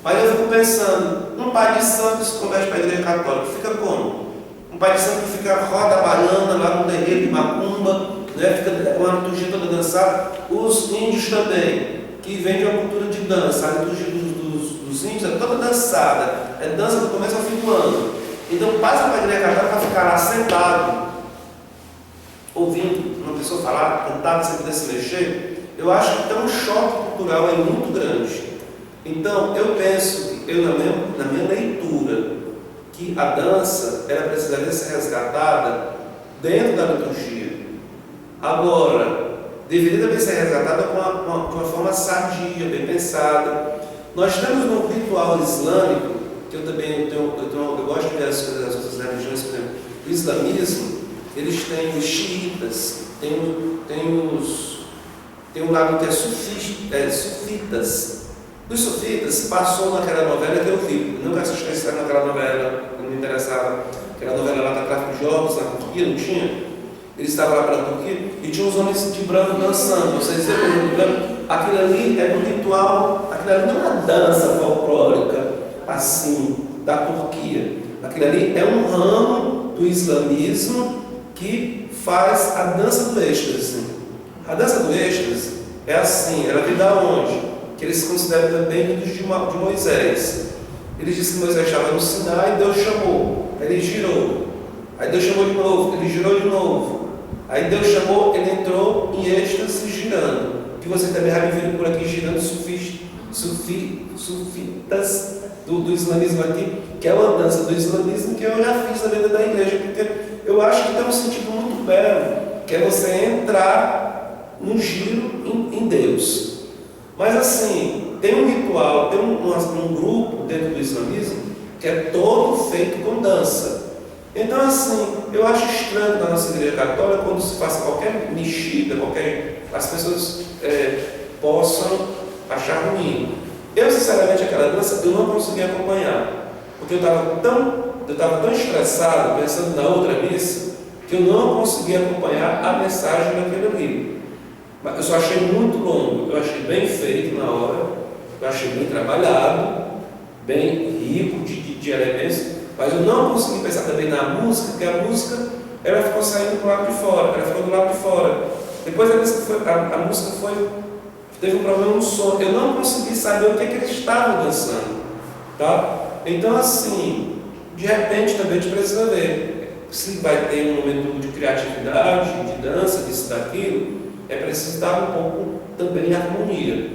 Mas eu fico pensando, um pai de santo que se converte para a Igreja Católica, fica como? Um pai de santo que fica roda a baiana lá no terreiro de macumba, né? Fica com a liturgia toda dançada. Os índios também, que vêm de uma cultura de dança. A liturgia dos índios é toda dançada. É dança do começo ao fim do ano. Então, passa para a Igreja Católica para ficar lá sentado, ouvindo uma pessoa falar, cantar, sem poder se mexer. Eu acho que tem um choque cultural aí muito grande. Então, eu penso, na minha leitura, que a dança ela precisaria ser resgatada dentro da liturgia. Agora, deveria também ser resgatada de uma forma sadia, bem pensada. Nós temos no ritual islâmico, que eu gosto de ver as coisas das outras religiões, por exemplo, o islamismo, eles têm os xiitas, tem um lado que é sufitas. Os sufitas passou naquela novela que eu vi, nunca assisti naquela novela, não me interessava, aquela novela lá da tráfico de órgãos na Turquia, não tinha? Eles estavam lá pela Turquia e tinha uns homens de branco dançando, vocês viram de branco? Aquilo ali é um ritual, aquilo ali não é uma dança folclórica assim, da Turquia. Aquilo ali é um ramo do islamismo que faz a dança do êxtase. A dança do êxtase é assim, ela vem da onde? Que eles consideram também vindos de Moisés. Ele disse que Moisés estava no Sinai e Deus chamou. Aí ele girou. Aí Deus chamou de novo, ele girou de novo. Aí Deus chamou, ele entrou em êxtase girando. Que você também vai me ver por aqui girando sufitas do islamismo aqui, que é uma dança do islamismo que eu já fiz na vida da igreja, porque eu acho que tem um sentido muito belo, que é você entrar num giro em Deus. Mas assim, tem um ritual, tem um grupo dentro do islamismo que é todo feito com dança. Então assim, eu acho estranho na nossa igreja católica quando se faça qualquer mexida, as pessoas possam achar ruim. Eu sinceramente aquela dança eu não consegui acompanhar, porque eu estava tão estressado pensando na outra missa que eu não consegui acompanhar a mensagem daquele ali. Mas eu só achei muito longo, eu achei bem feito na hora, eu achei bem trabalhado, bem rico de elementos, mas eu não consegui pensar também na música, porque a música ela ficou saindo do lado de fora, ela ficou do lado de fora. Depois a música teve um problema no som, eu não consegui saber o que eles estavam dançando. Tá? Então assim, de repente também a gente precisa ver se vai ter um momento de criatividade, de dança, disso, daquilo. É preciso estar um pouco também em harmonia.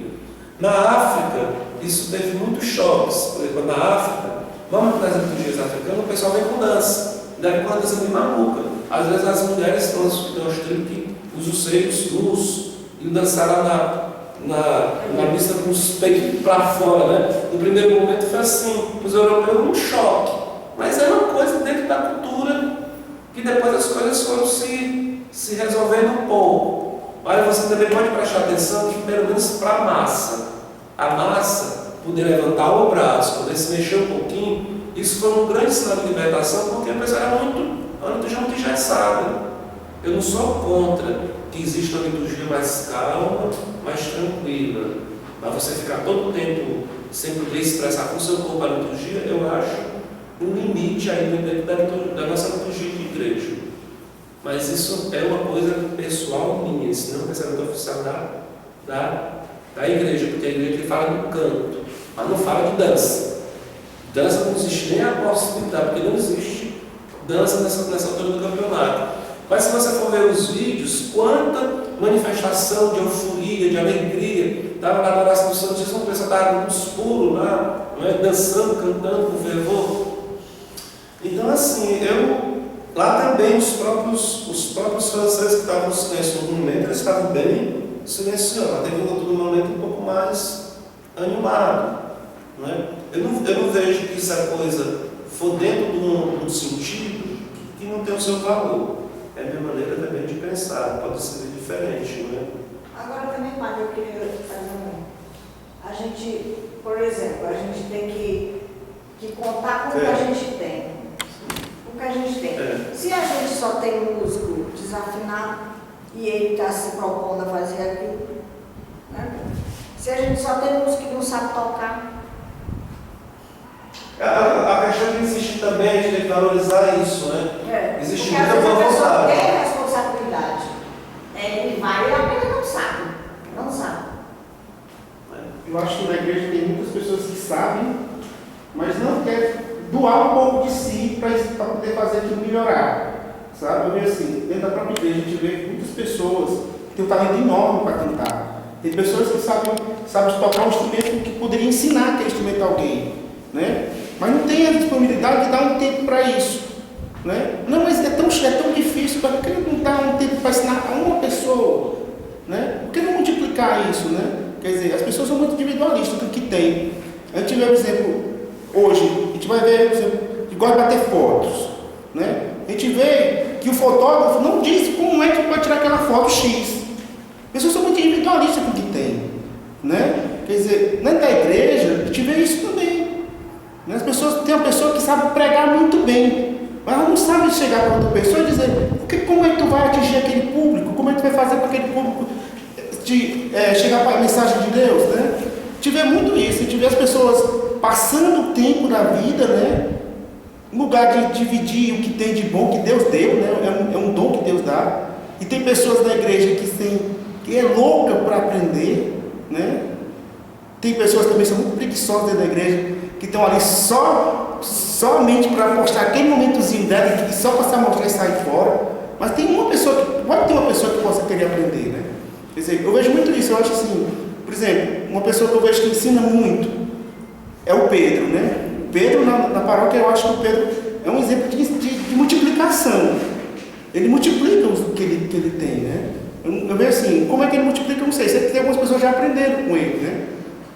Na África, isso teve muitos choques. Por exemplo, na África, vamos nas liturgias africanas, o pessoal vem com dança. Daí com uma dança bem maluca. Às vezes as mulheres estão mostrando que os seios nus e dançar lá na missa com os peitos para fora. Né? No primeiro momento foi assim, os europeus um choque. Mas era uma coisa dentro da cultura que depois as coisas foram se resolvendo um pouco. Mas você também pode prestar atenção que, pelo menos para a massa poder levantar o braço, poder se mexer um pouquinho, isso foi um grande sinal de libertação, porque a pessoa era muito engessada. Eu não sou contra que exista uma liturgia mais calma, mais tranquila, mas você ficar todo o tempo sem poder expressar com o seu corpo a liturgia, eu acho um limite aí dentro da nossa liturgia de igreja. Mas isso é uma coisa pessoal minha, isso não é pensamento oficial da igreja, porque a igreja que fala do canto, mas não fala de dança. Dança não existe nem a possibilidade, porque não existe dança nessa altura do campeonato. Mas se você for ver os vídeos, quanta manifestação de euforia, de alegria, estava lá na oração do Santo Jesus, uma pessoa estava nos pulos lá, não é? Dançando, cantando com fervor. Então assim, lá também os próprios franceses que estavam no silêncio no momento, eles estavam bem silenciosos. Teve um outro momento um pouco mais animado. Não é? Eu não vejo que essa coisa for dentro de um sentido que não tem o seu valor. É a minha maneira também de pensar, pode ser diferente. Não é? Agora também, Padre, eu queria fazer a gente, por exemplo, a gente tem que contar com o que a gente tem. O que a gente tem. Se a gente só tem um músico desafinado e ele está se propondo a fazer aquilo, né? Se a gente só tem um músico que não sabe tocar. A questão de insistir também, a gente tem que valorizar isso, né? Existe porque muita boa a pessoa vontade. tem responsabilidade. Ele vai e apenas não sabe. Eu acho que na igreja tem muitas pessoas que sabem, mas não querem doar um pouco de si para poder fazer aquilo melhorar. Sabe? Eu vejo assim, dentro da própria igreja a gente vê muitas pessoas que têm um talento enorme para cantar. Tem pessoas que sabem tocar um instrumento que poderia ensinar aquele instrumento a alguém, né? Mas não tem a disponibilidade de dar um tempo para isso, né? Não, mas é tão difícil, por que não dá um tempo para ensinar a uma pessoa, né? Por que não multiplicar isso, né? Quer dizer, as pessoas são muito individualistas do que tem. A gente vê, por exemplo, hoje, a gente vai ver, por exemplo, que gosta de bater fotos, né? A gente vê que o fotógrafo não diz como é que pode tirar aquela foto X. As pessoas são muito individualistas com o que tem, né? Quer dizer, dentro da igreja, a gente vê isso também, né? As pessoas, tem uma pessoa que sabe pregar muito bem, mas ela não sabe chegar para outra pessoa e dizer como é que tu vai atingir aquele público, como é que tu vai fazer para aquele público chegar para a mensagem de Deus, né? A gente vê muito isso, a gente vê as pessoas passando o tempo da vida, né? No lugar de dividir o que tem de bom que Deus deu, né? É um dom que Deus dá. E tem pessoas na igreja que é louca para aprender, né? Tem pessoas também que são muito preguiçosas dentro da igreja, que estão ali somente para mostrar aquele momentozinho dela, e só para mostrar e sair fora. Mas tem uma pessoa pode ter uma pessoa que possa querer aprender, né? Quer dizer, eu vejo muito isso, eu acho assim, por exemplo, uma pessoa que eu vejo que ensina muito é o Pedro, né? O Pedro na paróquia, eu acho que o Pedro é um exemplo de multiplicação. Ele multiplica o que ele tem, né? Eu vejo assim, como é que ele multiplica, eu não sei. Sei que tem algumas pessoas já aprenderam com ele, né?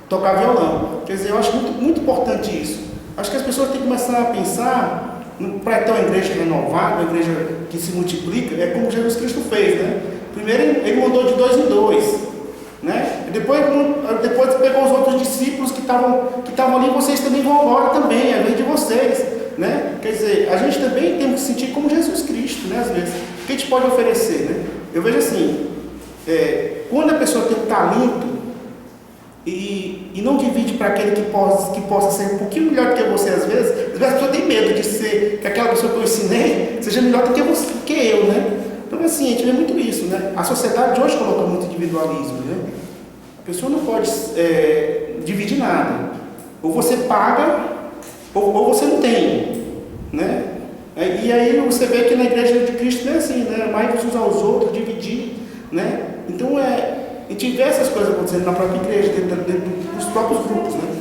Tocar violão. Quer dizer, eu acho muito, muito importante isso. Acho que as pessoas têm que começar a pensar, para ter uma igreja renovada, uma igreja que se multiplica, é como Jesus Cristo fez, né? Primeiro ele mandou de 2 em 2, né? Depois pegou os outros discípulos que estavam ali, vocês também vão agora também, é vez de vocês, né? Quer dizer, a gente também tem que se sentir como Jesus Cristo, né? Às vezes, o que a gente pode oferecer, né? Eu vejo assim, quando a pessoa tem um talento e não divide para aquele que possa ser um pouquinho melhor do que você, às vezes a pessoa tem medo de ser, que aquela pessoa que eu ensinei seja melhor do que eu, né? Então, assim, a gente vê muito isso, né? A sociedade de hoje coloca muito individualismo, né? A pessoa não pode dividir nada. Ou você paga, ou você não tem, né? E aí você vê que na igreja de Cristo não é assim, né? Mais uns aos outros, dividir, né? Então, a gente vê essas coisas acontecendo na própria igreja, dentro dos próprios grupos, né?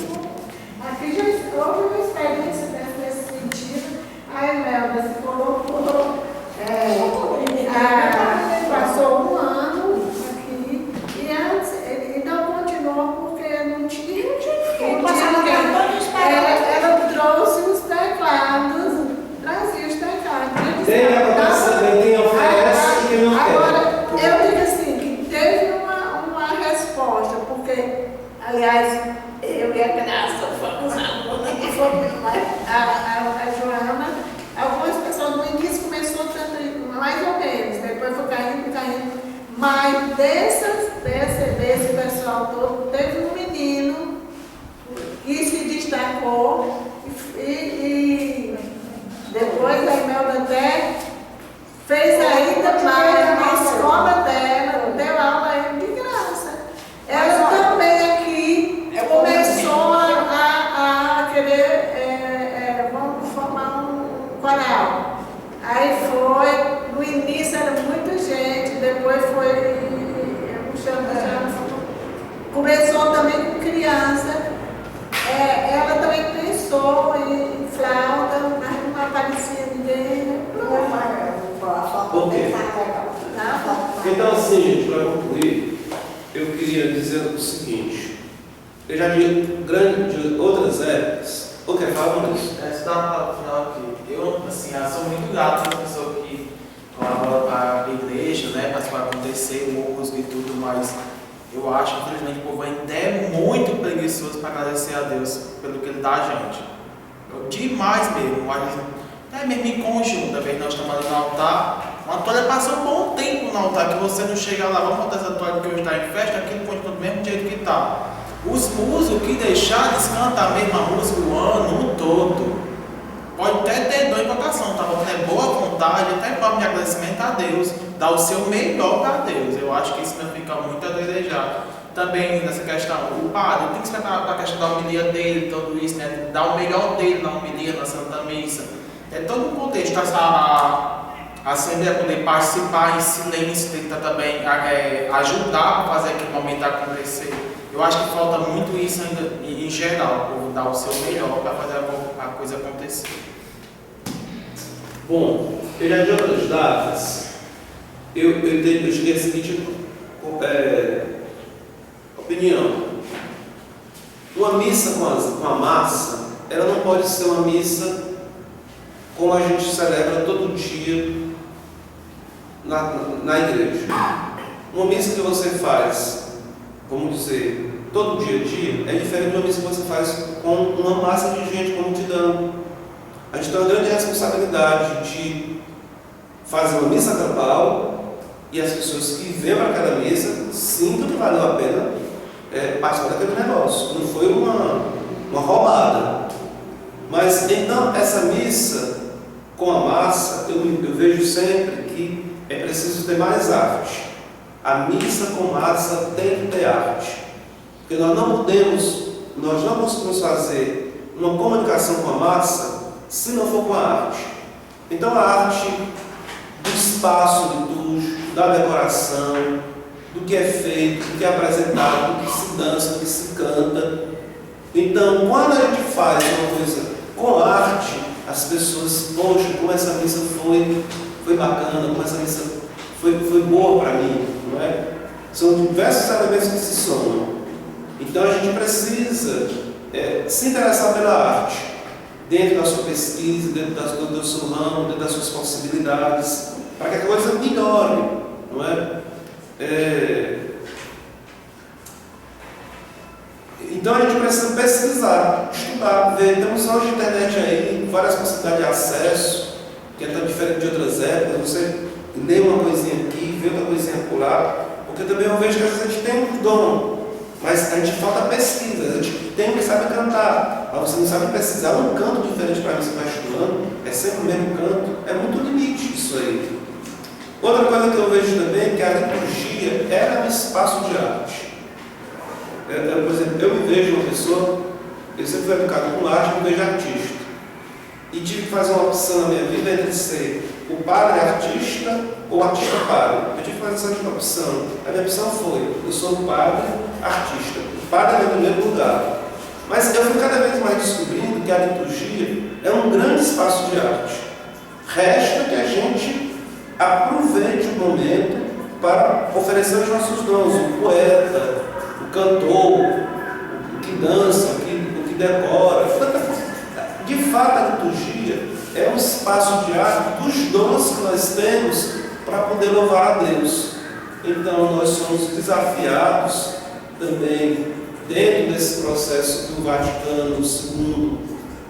Aqui já houve uma experiência nesse sentido. A Imelda se colocou, passou um ano aqui e antes ele não continuou porque não tinha ela trouxe os teclados, trazia os teclados. Tem oferece e quem não quer. Agora, eu digo assim, que teve uma resposta, porque, aliás, eu e a Graça fomos alunos, a Joana, algumas pessoas no início começou tanto, mais ou menos, depois foi caindo, mas desse pessoal todo, teve um menino que se destacou e depois a Imelda até fez ainda mais na escola dela, deu aula a ele de graça. Ela também aqui começou a querer, vamos formar um coral. Aí foi, no início era muita gente, depois foi, começou também com criança. Ela também pensou em flauta, mas não aparecia ninguém. Por quê? Então, assim, gente, para concluir, eu queria dizer o seguinte: eu já vi de outras épocas. Ou quer falar, Maurício? Só para o final aqui. Eu, assim, sou muito grato às pessoas que colaboram para a igreja, né, para acontecer música e tudo, mas eu acho, infelizmente, o povo ainda é muito preguiçoso para agradecer a Deus pelo que Ele dá a gente. Demais mesmo, mas mesmo em conjunto, também nós estamos ali no altar. Uma toalha passou um bom tempo no altar, que você não chega lá, vamos botar essa toalha que hoje está em festa, aquilo continua do mesmo jeito que está. Os músicos que deixaram de cantar a mesma música o ano todo, pode até ter dor em vocação, tá? Porque é boa vontade, até forma de agradecimento a Deus, dar o seu melhor para Deus. Eu acho que isso não fica muito a desejar. Também nessa questão, o padre tem que se preparar para a questão da homilia dele, tudo isso, né? Dar o melhor dele na homilia, na Santa Missa. É todo um contexto, a a Assembleia poder participar em silêncio, tentar também ajudar a fazer aquele momento acontecer. Eu acho que falta muito isso ainda em geral, o povo dar o seu melhor para fazer a coisa acontecer. Bom, eu já de outras datas, eu cheguei a seguinte opinião. Uma missa com a massa, ela não pode ser uma missa como a gente celebra todo dia na igreja. Uma missa que você faz, vamos dizer, todo dia a dia, é diferente de uma missa que você faz com uma massa de gente, com multidão. A gente tem uma grande responsabilidade de fazer uma missa campal e as pessoas que vêm para aquela missa sintam que valeu a pena participar daquele negócio. Não foi uma roubada. Mas então essa missa com a massa, eu vejo sempre que é preciso ter mais arte. A missa com massa tem que ter arte. Porque nós não conseguimos fazer uma comunicação com a massa se não for com a arte. Então a arte do espaço litúrgico, da decoração, do que é feito, do que é apresentado, do que se dança, do que se canta. Então, quando a gente faz uma coisa com arte, as pessoas, poxa, como essa missa foi bacana, como essa missa foi boa para mim, não é? São diversos elementos que se somam. Então a gente precisa se interessar pela arte, dentro da sua pesquisa, dentro do seu ramo, dentro das suas possibilidades, para que a coisa melhore, não é? Então a gente precisa pesquisar, estudar, ver. Temos hoje internet aí, várias possibilidades de acesso, que é tão diferente de outras épocas. Você lê uma coisinha aqui, vê outra coisinha acolá, porque também eu vejo que às vezes a gente tem um dom, mas a gente falta pesquisa. A gente tem que saber cantar, mas você não sabe pesquisar um canto diferente para você estar estudando, é sempre o mesmo canto, é muito limite isso aí. Outra coisa que eu vejo também é que a liturgia era um espaço de arte. Por exemplo, eu me vejo uma pessoa, eu sempre fui educado com arte, eu me vejo artista. E tive que fazer uma opção na minha vida entre ser o padre artista ou o artista padre. Eu tive que fazer essa opção. A minha opção foi, eu sou o padre artista. O padre é o primeiro lugar. Mas eu fui cada vez mais descobrindo que a liturgia é um grande espaço de arte. Resta que a gente aproveite o momento para oferecer os nossos dons, o poeta, o cantor, o que dança, o que decora. De fato, a liturgia é um espaço de arte dos dons que nós temos para poder louvar a Deus. Então, nós somos desafiados também, dentro desse processo que o Vaticano II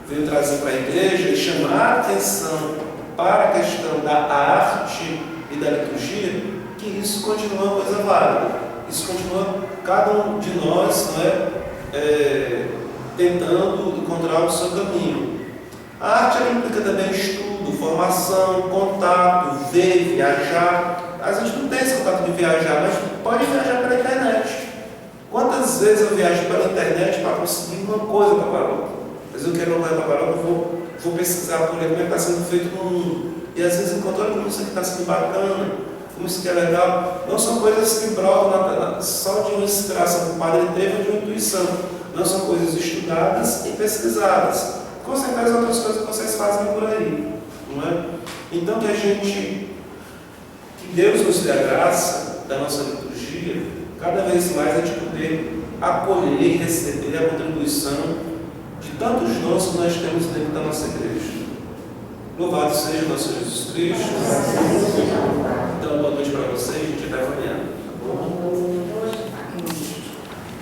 veio trazer para a igreja, e chamar a atenção para a questão da arte e da liturgia, que isso continua uma coisa válida. Isso continua cada um de nós, tentando encontrar o seu caminho. A arte ela implica também estudo, formação, contato, ver, viajar. A gente não tem esse contato de viajar, mas pode viajar pela internet. Quantas vezes eu viajo pela internet para conseguir uma coisa para a paróquia? Às vezes eu quero uma coisa para a paróquia, eu vou pesquisar por aí como é que está sendo feito no mundo. E às vezes encontro, olha como isso aqui está sendo bacana, como isso aqui é legal. Não são coisas que brotam só de uma inspiração que o padre teve ou de uma intuição. Não são coisas estudadas e pesquisadas. Com certeza outras coisas que vocês fazem por aí, não é? Então que Deus nos dê a graça da nossa liturgia, cada vez mais a gente poder acolher e receber a contribuição de tantos dons que nós temos dentro da nossa igreja. Louvado seja o nosso Jesus Cristo. Então, boa noite para vocês, a gente vai amanhã, tá bom?